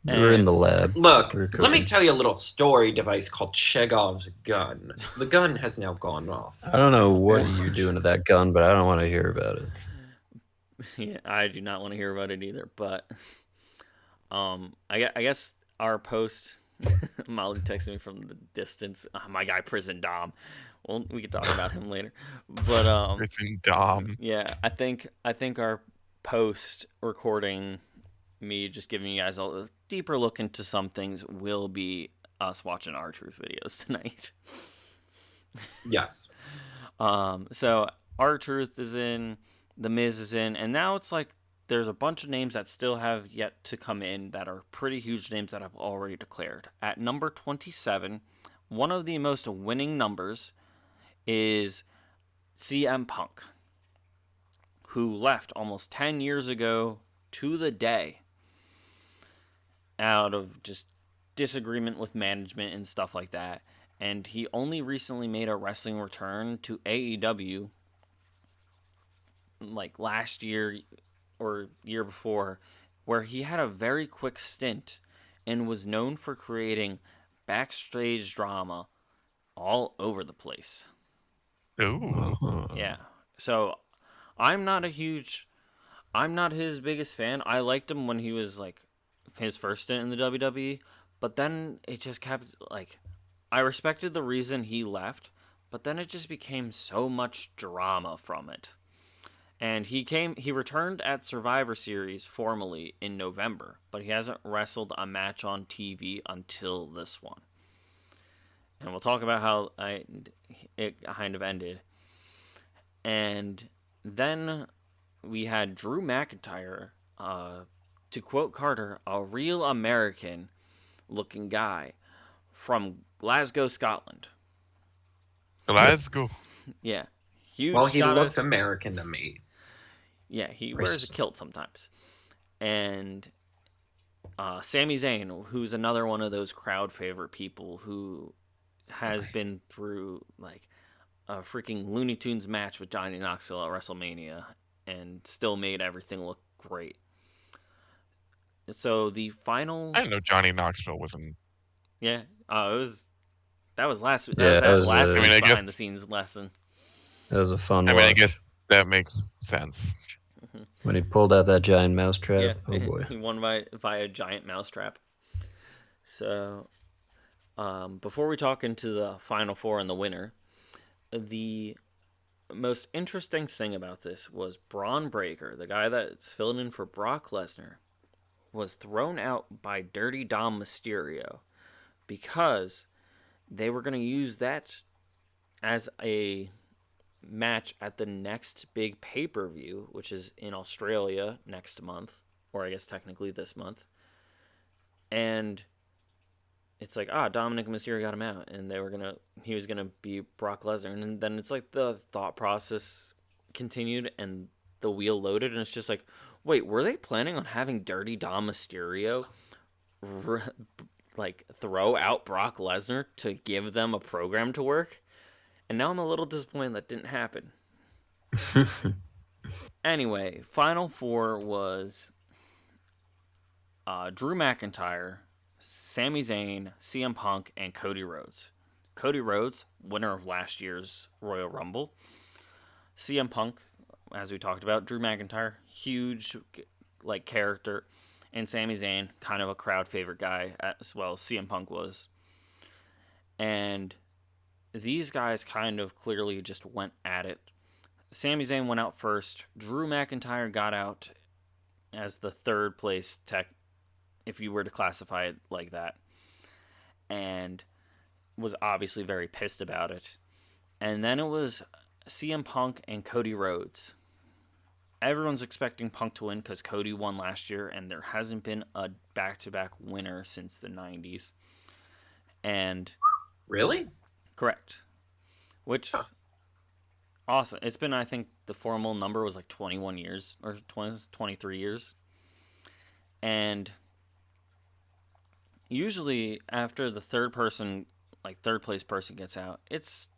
We were in the lab. Look, let me tell you a little story device called Chekhov's gun. The gun has now gone off. I don't know what you're doing to that gun, but I don't want to hear about it. Yeah, I do not want to hear about it either. But I guess our post, Molly texted me from the distance. My guy, Prison Dom. Well, we could talk about him later. But Prison Dom. Yeah, I think our post recording, me just giving you guys a deeper look into some things, will be us watching R-Truth videos tonight. Yes. So R-Truth is in, The Miz is in, and now it's like there's a bunch of names that still have yet to come in that are pretty huge names that have already declared. At number 27, one of the most winning numbers is CM Punk, who left almost 10 years ago to the day out of just disagreement with management and stuff like that. And he only recently made a wrestling return to AEW like last year or year before, where he had a very quick stint and was known for creating backstage drama all over the place. Ooh. Yeah. So I'm not his biggest fan. I liked him when he was like his first stint in the WWE, but then it just kept like, I respected the reason he left, but then it just became so much drama from it. And he returned at Survivor Series formally in November, but he hasn't wrestled a match on TV until this one. And we'll talk about how it kind of ended. And then we had Drew McIntyre, to quote Carter, a real American-looking guy from Glasgow, Scotland. Glasgow. Yeah. Huge well, he Scottish. looked American to me. Yeah, he wears a kilt sometimes. And Sami Zayn, who's another one of those crowd favorite people who has been through like a freaking Looney Tunes match with Johnny Knoxville at WrestleMania and still made everything look great. So the final... I didn't know Johnny Knoxville was in... Yeah, that was last week. Yeah, that was last week's I guess... behind the scenes lesson. That was a fun watch. I guess that makes sense. When he pulled out that giant mousetrap, yeah, oh boy. He won by a giant mousetrap. So, before we talk into the Final Four and the winner, the most interesting thing about this was Braun Breaker, the guy that's filling in for Brock Lesnar, was thrown out by Dirty Dom Mysterio because they were going to use that as a match at the next big pay-per-view, which is in Australia next month, or I guess technically this month. And it's like, Dominic Mysterio got him out, and he was gonna be Brock Lesnar, and then it's like the thought process continued, and the wheel loaded, and it's just like, wait, were they planning on having Dirty Dom Mysterio like throw out Brock Lesnar to give them a program to work? And now I'm a little disappointed that didn't happen. Anyway, Final Four was Drew McIntyre, Sami Zayn, CM Punk, and Cody Rhodes. Cody Rhodes, winner of last year's Royal Rumble. CM Punk, as we talked about. Drew McIntyre, huge like character. And Sami Zayn, kind of a crowd favorite guy as well as CM Punk was. And these guys kind of clearly just went at it. Sami Zayn went out first. Drew McIntyre got out as the third place tech, if you were to classify it like that, and was obviously very pissed about it. And then it was CM Punk and Cody Rhodes. Everyone's expecting Punk to win because Cody won last year, and there hasn't been a back-to-back winner since the 90s. And Really? correct. Which, awesome. It's been, I think, the formal number was like 21 years, or 23 years. And usually after the third place person gets out, it's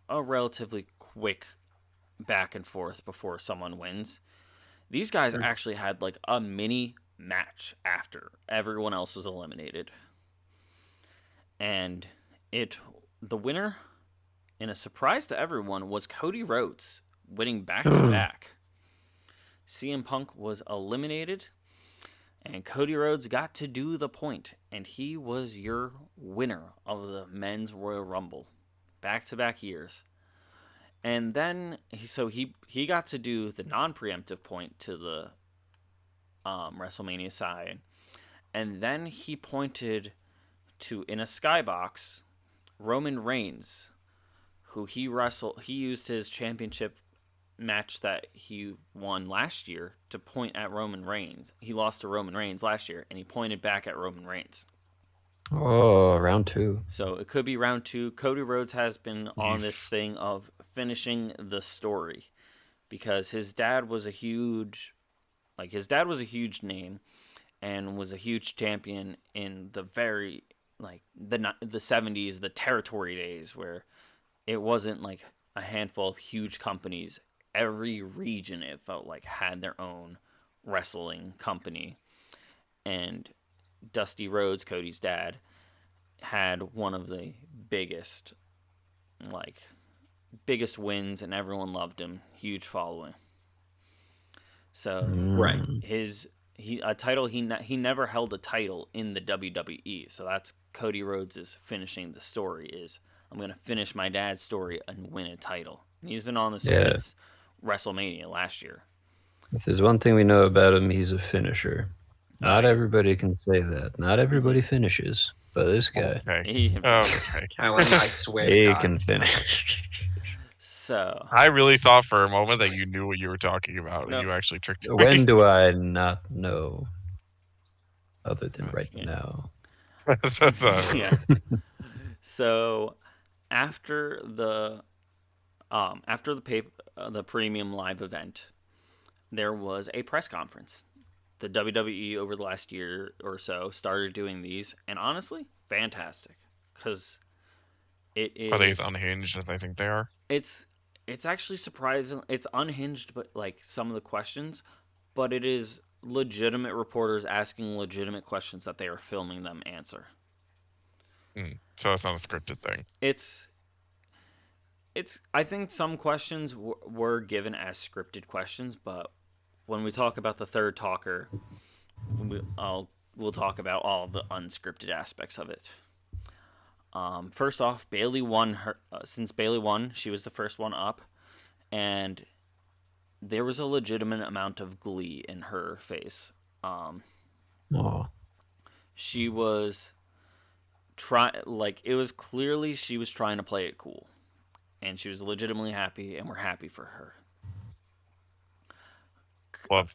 a relatively quick back and forth before someone wins. These guys actually had like a mini match after everyone else was eliminated. And the winner, in a surprise to everyone, was Cody Rhodes, winning back to back. CM Punk was eliminated, and Cody Rhodes got to do the point, and he was your winner of the Men's Royal Rumble, back-to-back years. And then, he got to do the non-preemptive point to the WrestleMania side, and then he pointed to, in a skybox, Roman Reigns, who he used his championship match that he won last year to point at Roman Reigns. He lost to Roman Reigns last year, and he pointed back at Roman Reigns. Oh, round 2. So it could be round 2. Cody Rhodes has been on this thing of finishing the story, because his dad was a huge name and was a huge champion in the very, like, the 70s, the territory days, where it wasn't like a handful of huge companies. Every region, it felt like, had their own wrestling company. And Dusty Rhodes, Cody's dad, had one of the biggest wins, and everyone loved him. Huge following. So Right. he never held a title in the WWE. So that's Cody Rhodes' finishing the story, is I'm going to finish my dad's story and win a title. And he's been on this since WrestleMania last year. If there's one thing we know about him, he's a finisher. Not everybody can say that. Not everybody finishes. But this guy, okay. Alan, I swear he to God. can finish. So I really thought for a moment that you knew what you were talking about. No. You actually tricked me. When do I not know? Other than right now. Yeah. So after the premium live event, there was a press conference. The WWE over the last year or so started doing these, and honestly, fantastic, because it is. Are they as unhinged as I think they are? It's actually surprising. It's unhinged, but like some of the questions, but it is legitimate reporters asking legitimate questions that they are filming them answer. So it's not a scripted thing. It's. I think some questions were given as scripted questions, but when we talk about the third talker, we'll talk about all the unscripted aspects of it. First off, Bayley won since Bayley won, she was the first one up, and there was a legitimate amount of glee in her face. She was it was clearly she was trying to play it cool, and she was legitimately happy, and we're happy for her.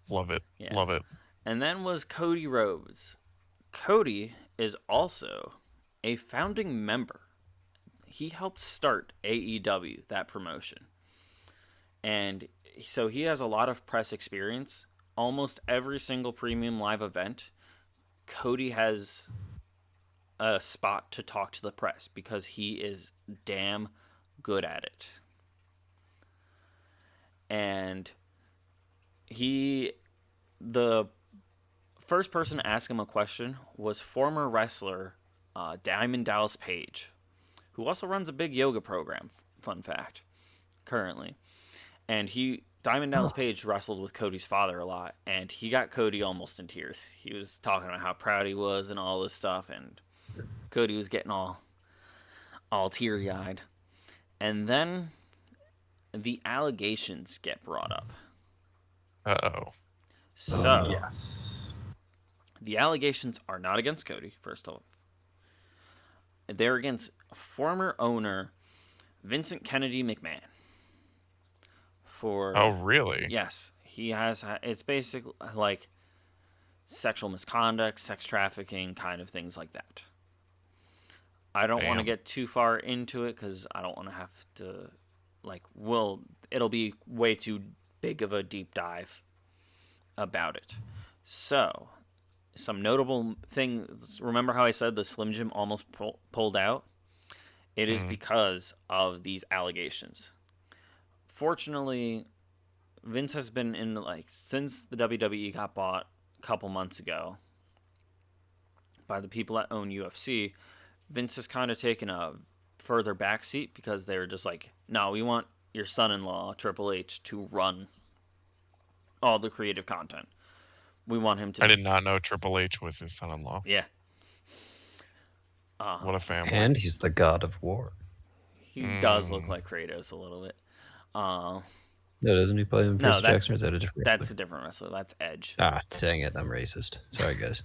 Love it. Yeah. Love it. And then was Cody Rhodes. Cody is also a founding member. He helped start AEW, that promotion. And so he has a lot of press experience. Almost every single premium live event, Cody has a spot to talk to the press because he is damn good at it. And the first person to ask him a question was former wrestler Diamond Dallas Page, who also runs a big yoga program, fun fact, currently. And Diamond Dallas Page wrestled with Cody's father a lot, and he got Cody almost in tears. He was talking about how proud he was and all this stuff, and Cody was getting all all teary-eyed. And then the allegations get brought up. Uh-oh. So, Yes. the allegations are not against Cody, first off. They're against former owner Vincent Kennedy McMahon. Oh, really? Yes, he has. It's basically like sexual misconduct, sex trafficking, kind of things like that. I don't want to get too far into it because I don't want to have to, it'll be way too big of a deep dive about it. So, some notable things. Remember how I said the Slim Jim almost pulled out? It is because of these allegations. Fortunately, Vince has been in, since the WWE got bought a couple months ago by the people that own UFC, Vince has kind of taken a further backseat because they were just like, no, we want your son-in-law, Triple H, to run all the creative content. We want him to... I did not know Triple H was his son-in-law. Yeah. What a family. And he's the god of war. He does look like Kratos a little bit. No, doesn't he play him Percy Jackson, or is that a different wrestler? That's a different wrestler. That's Edge. Ah, dang it. I'm racist. Sorry, guys.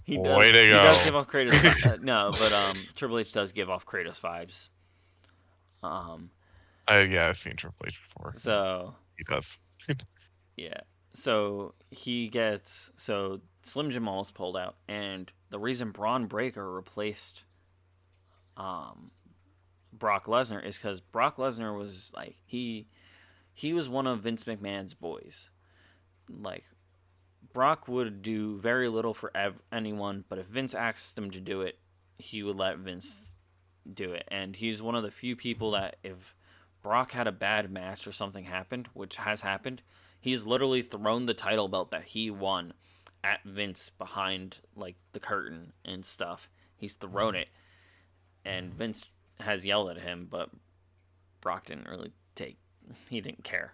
He does, Way to he go. does give off Kratos. No, but Triple H does give off Kratos vibes. Yeah, I've seen Triple H before. So he does. Yeah. So Slim Jim almost pulled out, and the reason Braun Breaker replaced Brock Lesnar is because Brock Lesnar was like he was one of Vince McMahon's boys. Like, Brock would do very little for anyone, but if Vince asked him to do it, he would let Vince do it. And he's one of the few people that if Brock had a bad match or something happened, which has happened, he's literally thrown the title belt that he won at Vince behind, the curtain and stuff. He's thrown it. And Vince has yelled at him, but Brock didn't really he didn't care.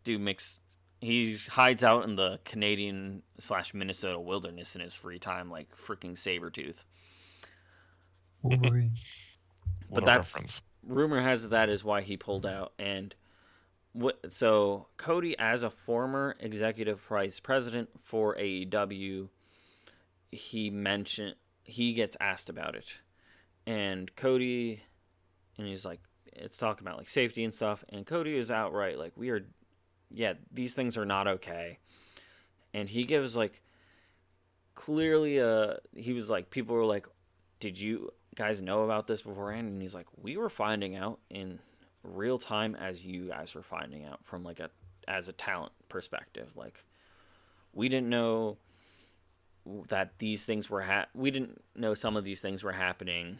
He hides out in the Canadian/Minnesota wilderness in his free time like freaking Sabretooth. But that's... rumor has that is why he pulled out. And so Cody, as a former executive vice president for AEW, he gets asked about it. And Cody, and he's like, it's talking about safety and stuff, and Cody is outright like, these things are not okay. And he gives clearly he was like, people were like, did you guys know about this beforehand? And he's like, we were finding out in real time as you guys were finding out from as a talent perspective. We didn't know that these things were we didn't know some of these things were happening.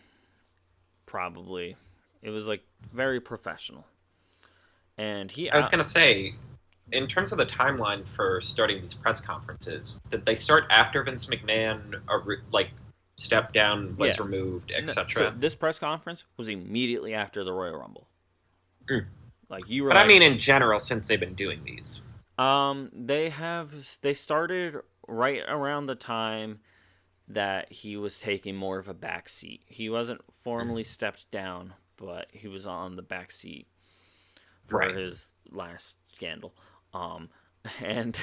Probably it was very professional. And I was gonna say, in terms of the timeline for starting these press conferences, did they start after Vince McMahon stepped down, was removed, etc.? So this press conference was immediately after the Royal Rumble. You were. But I mean, in general, since they've been doing these, they started right around the time that he was taking more of a back seat. He wasn't formally stepped down, but he was on the back seat for his last scandal. And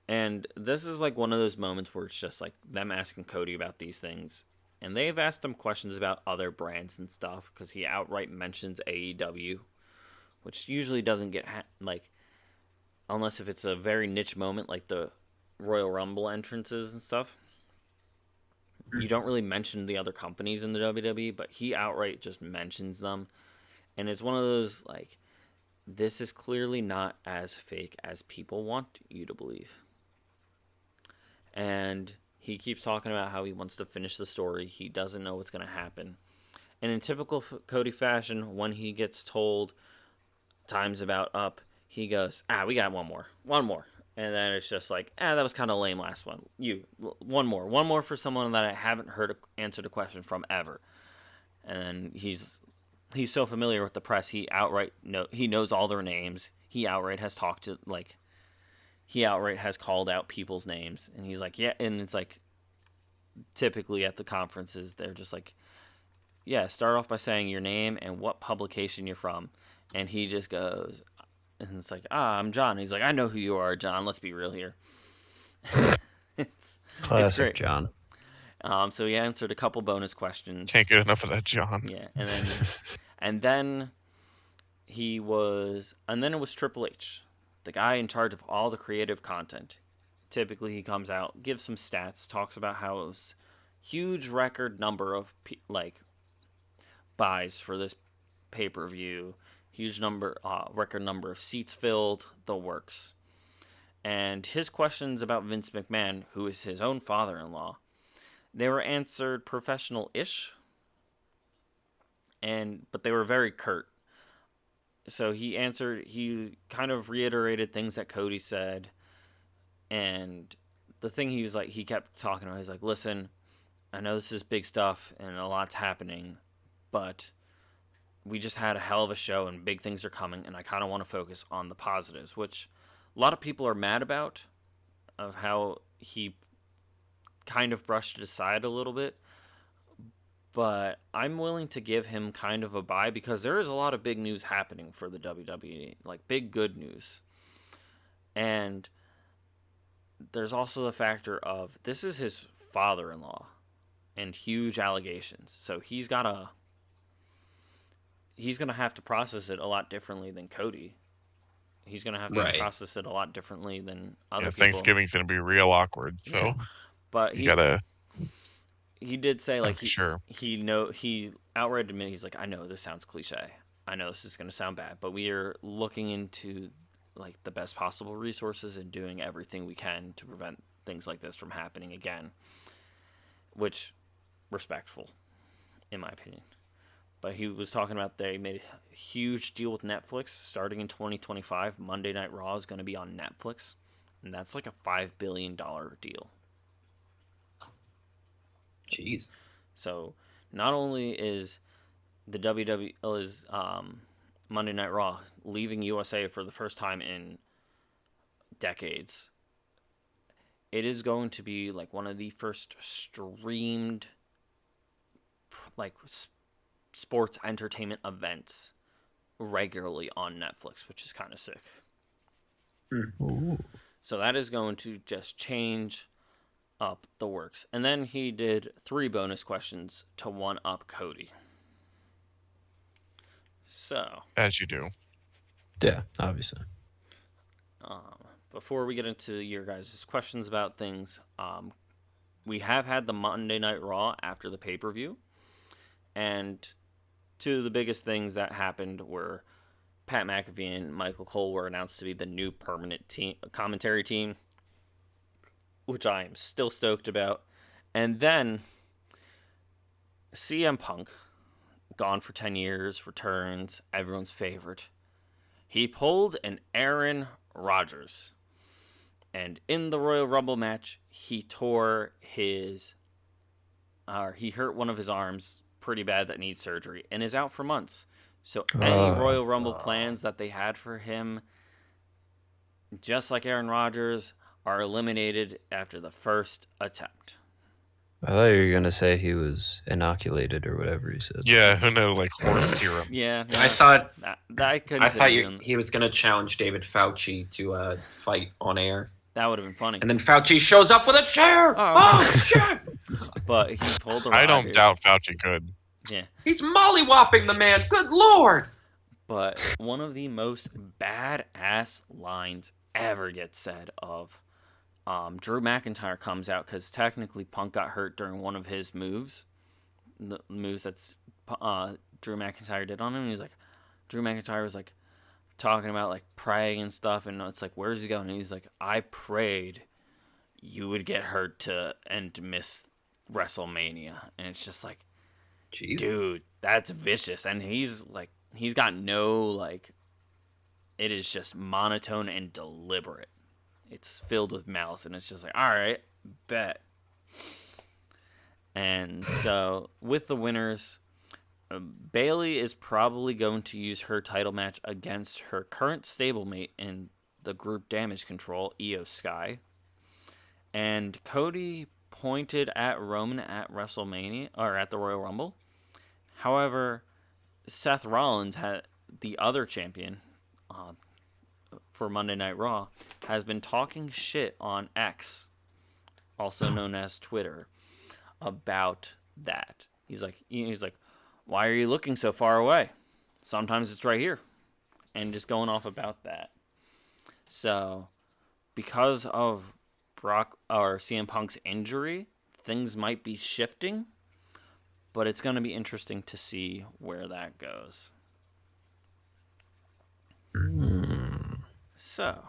and this is one of those moments where it's just them asking Cody about these things, and they've asked him questions about other brands and stuff because he outright mentions AEW, which usually doesn't get unless if it's a very niche moment like the Royal Rumble entrances and stuff. You don't really mention the other companies in the WWE, but he outright just mentions them. And it's one of those this is clearly not as fake as people want you to believe. And he keeps talking about how he wants to finish the story. He doesn't know what's going to happen. And in typical Cody fashion, when he gets told time's about up, he goes, we got one more. And then it's just that was kind of lame last one. One more for someone that I haven't heard answered a question from ever. And he's so familiar with the press, he knows all their names. He outright has talked to he outright has called out people's names, and he's like, yeah, and it's typically at the conferences, they're just like, yeah, start off by saying your name and what publication you're from. And he just goes, and it's like, I'm John. And he's like, I know who you are, John. Let's be real here. it's Classic great. John. So he answered a couple bonus questions. Can't get enough of that, John. Yeah, and then it was Triple H, the guy in charge of all the creative content. Typically, he comes out, gives some stats, talks about how it was huge record number of buys for this pay-per-view, huge record number of seats filled, the works. And his questions about Vince McMahon, who is his own father-in-law, they were answered professional-ish, but they were very curt. So he kind of reiterated things that Cody said, and the thing he kept talking about, he's like, listen, I know this is big stuff and a lot's happening, but we just had a hell of a show and big things are coming, and I kind of want to focus on the positives, which a lot of people are mad about, of how he kind of brushed it aside a little bit. But I'm willing to give him kind of a bye because there is a lot of big news happening for the WWE, like big good news. And there's also the factor of this is his father-in-law and huge allegations. So he's going to have to process it a lot differently than Cody. He's going to have to process it a lot differently than other people. Thanksgiving's going to be real awkward, so yeah. But he did say, like, he outright admitted, he's like, I know this sounds cliche. I know this is going to sound bad, but we are looking into, like, the best possible resources and doing everything we can to prevent things like this from happening again. Which, respectful, in my opinion. But he was talking about they made a huge deal with Netflix starting in 2025. Monday Night Raw is going to be on Netflix, and that's like a $5 billion deal. Jesus. So not only is the WWE Monday Night Raw leaving USA for the first time in decades, it is going to be like one of the first streamed like sports entertainment events regularly on Netflix, which is kind of sick. Ooh. So that is going to just change up the works. And then he did 3 bonus questions to one up Cody. So, as you do. Yeah, obviously. Before we get into your guys' questions about things, we have had the Monday Night Raw after the pay-per-view, and 2 of the biggest things that happened were Pat McAfee and Michael Cole were announced to be the new permanent commentary team, which I am still stoked about. And then CM Punk, gone for 10 years, returns, everyone's favorite. He pulled an Aaron Rodgers. And in the Royal Rumble match, he hurt one of his arms pretty bad that needs surgery and is out for months. So any Royal Rumble plans that they had for him, just like Aaron Rodgers, are eliminated after the first attempt. I thought you were going to say he was inoculated or whatever he said. Yeah, who knows, like horse serum. Yeah. I thought that he was going to challenge David Fauci to a fight on air. That would have been funny. And then Fauci shows up with a chair. Oh shit! But he pulled a Rodgers. I don't doubt Fauci could. Yeah. He's mollywopping the man. Good lord! But one of the most badass lines ever gets said of Drew McIntyre comes out because technically Punk got hurt during one of his moves. The moves that's Drew McIntyre did on him. And he's like, Drew McIntyre was like talking about like praying and stuff. And it's like, where's he going? And he's like, I prayed you would get hurt and miss WrestleMania. And it's just like, Jesus. Dude, that's vicious. And he's got no, like, it is just monotone and deliberate. It's filled with malice, and it's just like, all right, bet. And so, with the winners, Bayley is probably going to use her title match against her current stablemate in the group Damage Control, Io Sky. And Cody pointed at Roman at WrestleMania or at the Royal Rumble. However, Seth Rollins, the other champion for Monday Night Raw, has been talking shit on X, also known as Twitter, about that. He's like, why are you looking so far away? Sometimes it's right here, and just going off about that. So, because of Brock or CM Punk's injury, things might be shifting, but it's going to be interesting to see where that goes. So,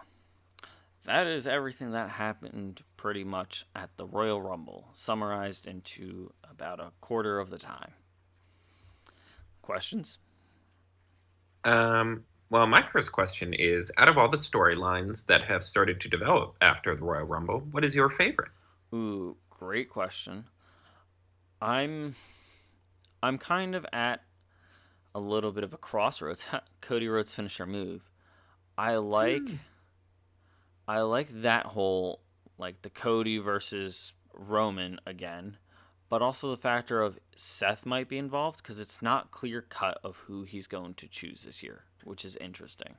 that is everything that happened pretty much at the Royal Rumble, summarized into about a quarter of the time. Questions? Well, my first question is, out of all the storylines that have started to develop after the Royal Rumble, what is your favorite? Ooh, great question. I'm kind of at a little bit of a crossroads. Cody Rhodes' finisher move. I like that whole, like, the Cody versus Roman again, but also the factor of Seth might be involved because it's not clear cut of who he's going to choose this year, which is interesting.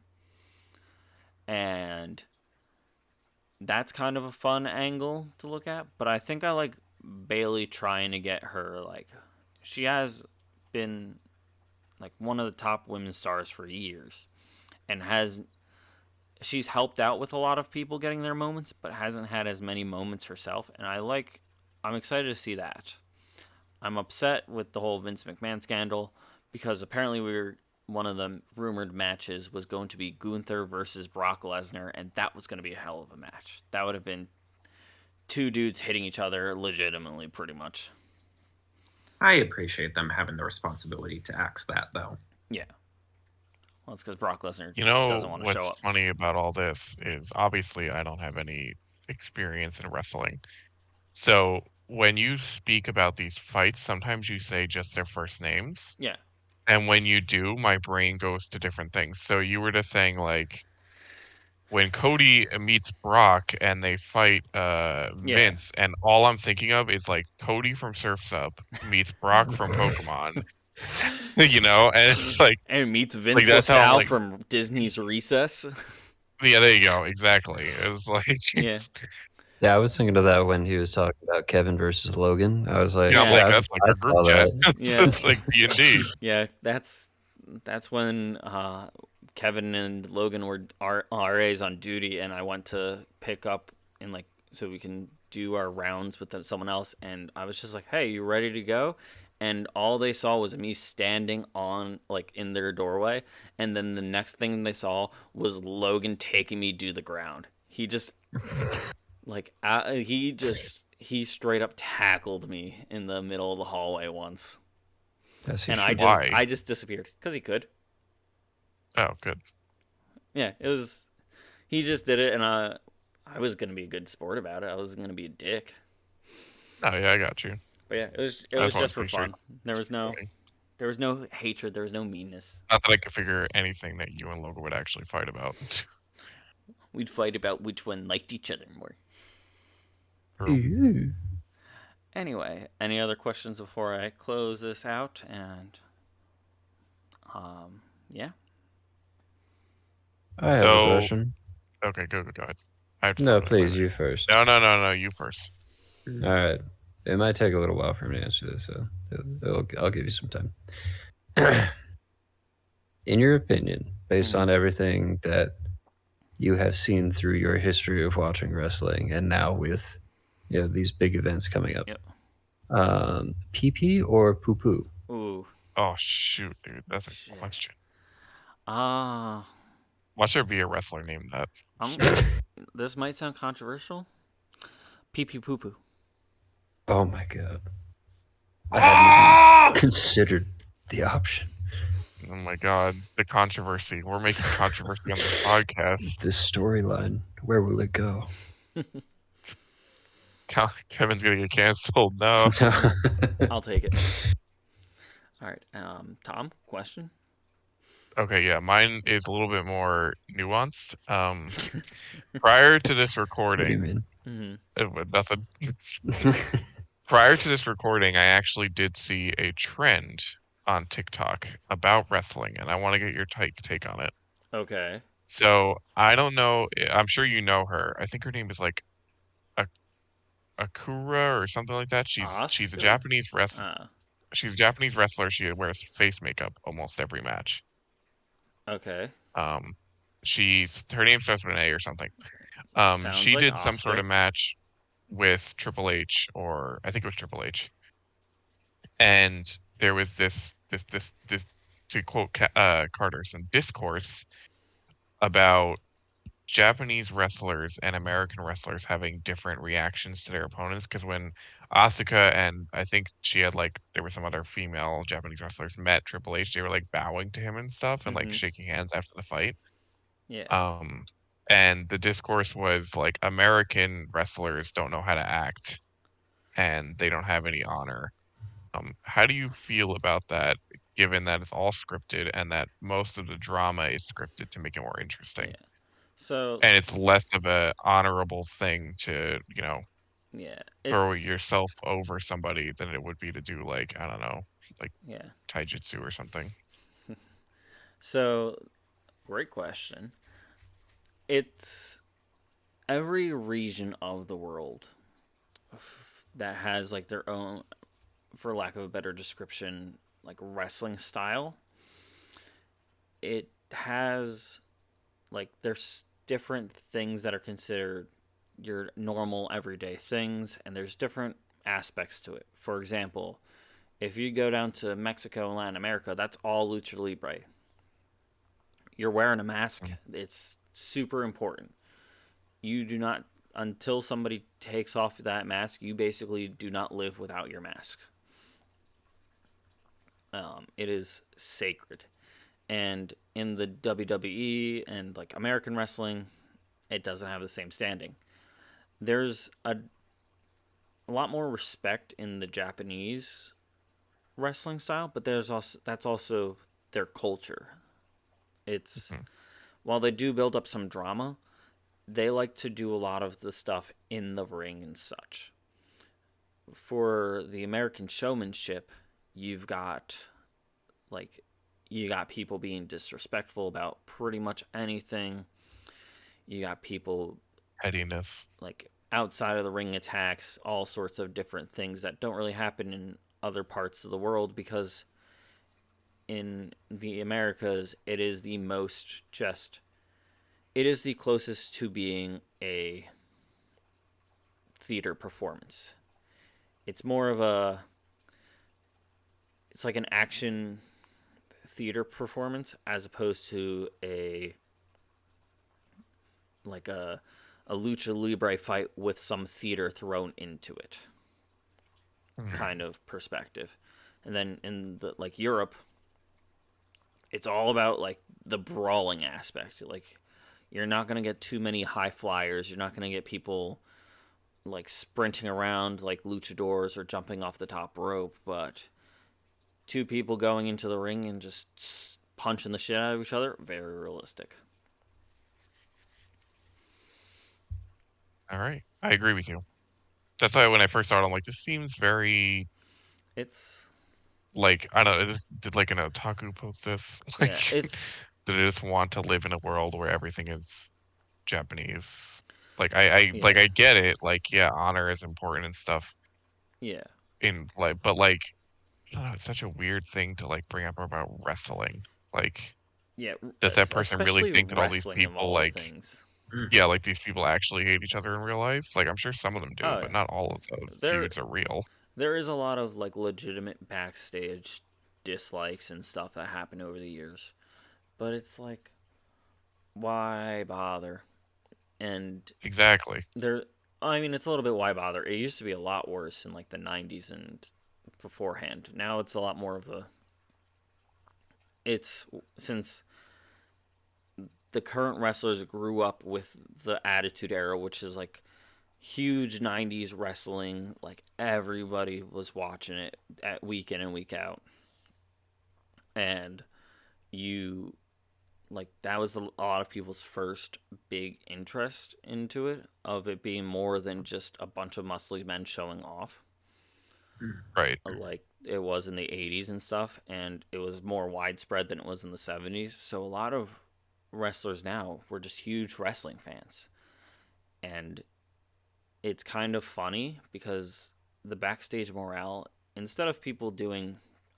And that's kind of a fun angle to look at, but I think I like Bayley trying to get her, like, she has been like one of the top women's stars for years and she's helped out with a lot of people getting their moments, but hasn't had as many moments herself, and I'm excited to see that. I'm upset with the whole Vince McMahon scandal because apparently one of the rumored matches was going to be Gunther versus Brock Lesnar, and that was going to be a hell of a match. That would have been two dudes hitting each other legitimately, pretty much. I appreciate them having the responsibility to axe that, though. Yeah. Well, it's because Brock Lesnar doesn't want to show up. What's funny about all this is obviously I don't have any experience in wrestling. So when you speak about these fights, sometimes you say just their first names. Yeah. And when you do, my brain goes to different things. So you were just saying, like, when Cody meets Brock and they fight Vince, and all I'm thinking of is, like, Cody from Surf's Up meets Brock from Pokemon. And it's like, and meets Vince that's how LaSalle from Disney's Recess. Yeah, there you go. Exactly. It was like, yeah. Yeah, I was thinking of that when he was talking about Kevin versus Logan. I was like, that's like a group chat. It's like D&D. Yeah, that's when Kevin and Logan were RAs on duty, and I went to pick up and, like, so we can do our rounds with someone else, and I was just like, hey, you ready to go? And all they saw was me standing on, like, in their doorway, and then the next thing they saw was Logan taking me to the ground. He just like he straight up tackled me in the middle of the hallway once. And I just disappeared because he could. Oh, good. Yeah, he just did it, and I was gonna be a good sport about it. I wasn't gonna be a dick. Oh yeah, I got you. But yeah, it was just for fun. There was no hatred. There was no meanness. Not that I could figure anything that you and Logan would actually fight about. We'd fight about which one liked each other more. Anyway, any other questions before I close this out? And yeah. I have a question. Okay, go ahead. No, please, you first. No, you first. All right. It might take a little while for me to answer this, so I'll give you some time. In your opinion, based on everything that you have seen through your history of watching wrestling, and now with these big events coming up, pee-pee or poo-poo? Ooh. Oh shoot, dude, that's a question. Watch there be a wrestler named that. This might sound controversial. Pee-pee poo-poo. Oh my god. I hadn't even considered the option. Oh my god, the controversy. We're making controversy on this podcast. This storyline, where will it go? Kevin's gonna get canceled. No. I'll take it. All right. Tom, question? Okay, yeah, mine is a little bit more nuanced. Prior to this recording, Nothing. Prior to this recording, I actually did see a trend on TikTok about wrestling, and I want to get your take on it. Okay. So I don't know. I'm sure you know her. I think her name is like Akura or something like that. She's a Asuka? Japanese wrestler. Ah. She's a Japanese wrestler. She wears face makeup almost every match. Okay. Um, her name starts with an A or something. Sounds She like did some sort Asuka. of match with Triple H, or I think it was Triple H, and there was this to quote Carter, some discourse about Japanese wrestlers and American wrestlers having different reactions to their opponents. Because when Asuka and I think she had like there were some other female Japanese wrestlers met Triple H, they were like bowing to him and stuff and like shaking hands after the fight. Yeah. Um, and the discourse was like American wrestlers don't know how to act and they don't have any honor. How do you feel about that, given that it's all scripted and that most of the drama is scripted to make it more interesting? Yeah. So, And it's less of a honorable thing to, yeah, throw it's yourself over somebody than it would be to do like, I don't know, like yeah. taijutsu or something. So, great question. It's every region of the world that has like their own, for lack of a better description, like wrestling style. It has like there's different things that are considered your normal everyday things, and there's different aspects to it. For example, if you go down to Mexico and Latin America, that's all lucha libre. You're wearing a mask. It's super important. You do not, until somebody takes off that mask, you basically do not live without your mask. It is sacred. And in the WWE and like American wrestling, it doesn't have the same standing. There's a lot more respect in the Japanese wrestling style, but there's also that's also their culture. It's Mhm. while they do build up some drama, they like to do a lot of the stuff in the ring and such. For the American showmanship, you've got like you got people being disrespectful about pretty much anything. You got people Pettiness. like outside of the ring attacks, all sorts of different things that don't really happen in other parts of the world because in the Americas it is the most just it is the closest to being a theater performance. It's more of a it's like an action theater performance as opposed to a lucha libre fight with some theater thrown into it kind of perspective. And then in the like Europe, it's all about like the brawling aspect. Like you're not going to get too many high flyers. You're not going to get people like sprinting around like luchadors or jumping off the top rope, but two people going into the ring and just punching the shit out of each other, very realistic. All right. I agree with you. That's why when I first saw it, I'm like, this seems very It's like I don't know. Did like an otaku post this? yeah, Like, it's did I just want to live in a world where everything is Japanese? Like I yeah, get it. Like yeah, honor is important and stuff. yeah, In like, but like, I don't know, it's such a weird thing to like bring up about wrestling. Like, yeah. does that person really Especially think that all these wrestling of people all like, things. yeah, like these people actually hate each other in real life? Like, I'm sure some of them do, Oh but yeah, not all of the there feuds are real. there is a lot of like legitimate backstage dislikes and stuff that happen over the years, but it's like why bother? And Exactly. there, I mean, it's a little bit why bother. It used to be a lot worse in like the '90s and beforehand. Now it's a lot more of a. It's since the current wrestlers grew up with the Attitude Era, which is like huge '90s wrestling. Like everybody was watching it at week in and week out, and you like that was a lot of people's first big interest into it, of it being more than just a bunch of muscly men showing off. Right. Like it was in the 80s and stuff, and it was more widespread than it was in the 70s. So a lot of wrestlers now were just huge wrestling fans. And it's kind of funny because the backstage morale, instead of people doing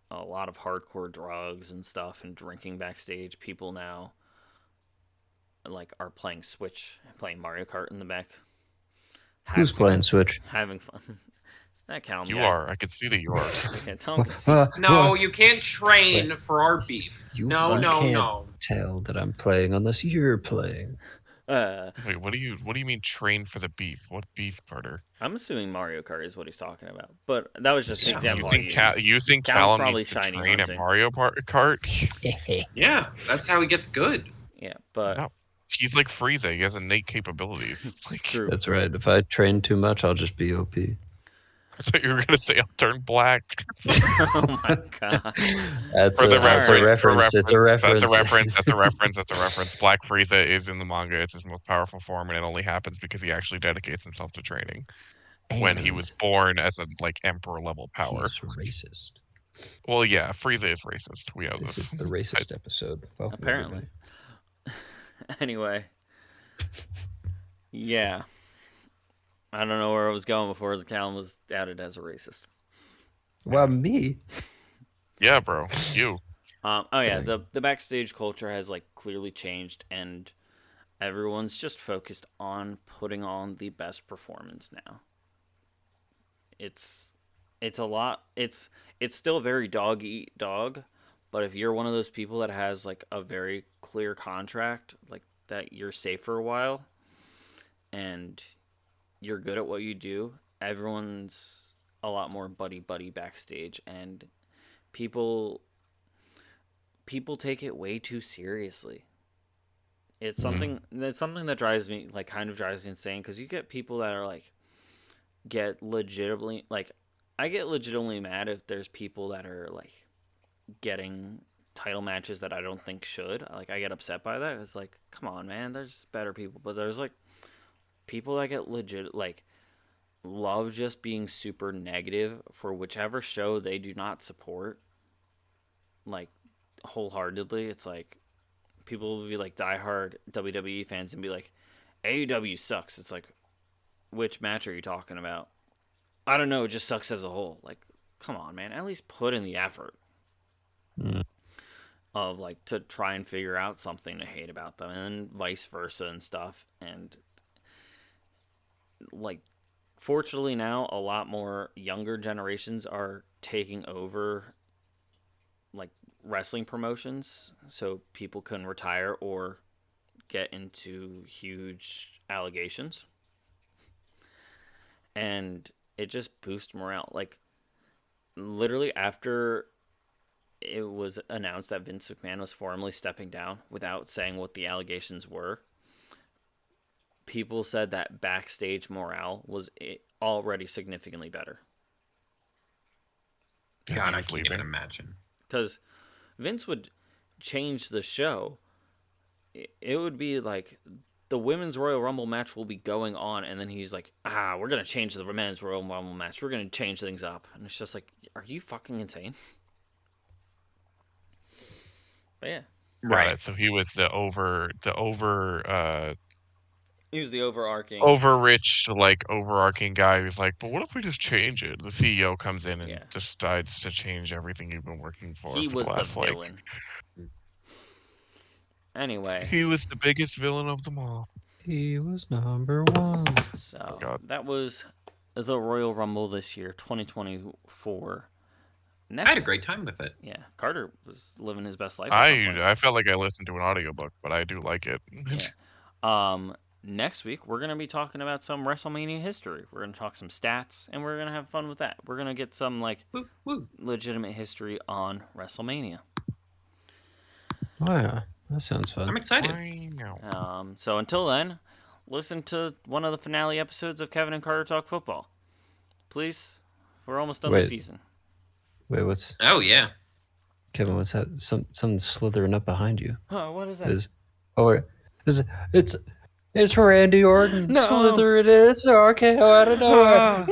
a lot of hardcore drugs and stuff and drinking backstage, people now like are playing Switch, playing Mario Kart in the back. Who's playing Switch? Having fun. That Callum You guy. are. I can see that you are. Okay, Tom can see. No, you can't train for our beef. You No. can't tell that I'm playing unless you're playing. Wait, what do you mean train for the beef? What beef, Carter? I'm assuming Mario Kart is what he's talking about, but that was just the Yeah. example. You think Callum's Callum probably needs to shiny train hunting. at Mario Kart? Yeah, that's how he gets good. Yeah, but No, he's like Frieza. He has innate capabilities. Like, true. That's right. If I train too much, I'll just be OP. I thought you were gonna say I'll turn black. Oh my god. That's For a the reference. It's a reference. That's a reference. That's a reference. That's a reference. Black Frieza is in the manga. It's his most powerful form, and it only happens because he actually dedicates himself to training. When he was born as a like emperor level power. He's racist. Well, yeah, Frieza is racist. We know this. This is the racist episode. Welcome, Apparently. Anyway. Yeah. I don't know where I was going before the Callum was outed as a racist. Well, me? Yeah, bro. You. Oh yeah, Dang. the backstage culture has like clearly changed, and everyone's just focused on putting on the best performance now. It's a lot. It's still very dog eat dog, but if you're one of those people that has like a very clear contract, like that you're safe for a while, and you're good at what you do, everyone's a lot more buddy backstage, and people take it way too seriously. It's something that drives me insane, because you get people that are like get legitimately like I get legitimately mad if there's people that are like getting title matches that I don't think should. Like I get upset by that. It's like, come on, man, there's better people, but there's like people that get legit like love just being super negative for whichever show they do not support, like wholeheartedly. It's like people will be like diehard WWE fans and be like, AEW sucks. It's like, which match are you talking about? I don't know. It just sucks as a whole. Like, come on, man. At least put in the effort of like to try and figure out something to hate about them, and vice versa and stuff. And like, fortunately now a lot more younger generations are taking over like wrestling promotions, so people can retire or get into huge allegations, and it just boosts morale. Like literally after it was announced that Vince McMahon was formally stepping down without saying what the allegations were, people said that backstage morale was already significantly better. God, I can't even imagine. Because Vince would change the show. It would be like the Women's Royal Rumble match will be going on, and then he's like, we're going to change the Men's Royal Rumble match. We're going to change things up. And it's just like, are you fucking insane? But yeah. Right. So he was He was the overarching overarching guy who's like, but what if we just change it? The CEO comes in and decides to change everything you've been working for. He for was the last, the villain. Anyway. He was the biggest villain of them all. He was number one. So that was the Royal Rumble this year, 2024. I had a great time with it. Yeah, Carter was living his best life. I felt like I listened to an audiobook, but I do like it. Yeah. Next week, we're going to be talking about some WrestleMania history. We're going to talk some stats, and we're going to have fun with that. We're going to get some like legitimate history on WrestleMania. Oh, yeah. That sounds fun. I'm excited. So until then, listen to one of the finale episodes of Kevin and Carter Talk Football. Please. We're almost done the season. Wait, what's... Oh, yeah. Kevin, what's that? Something slithering up behind you. Oh, what is that? It's Randy Orton. No. Slither it is. Okay, out of nowhere.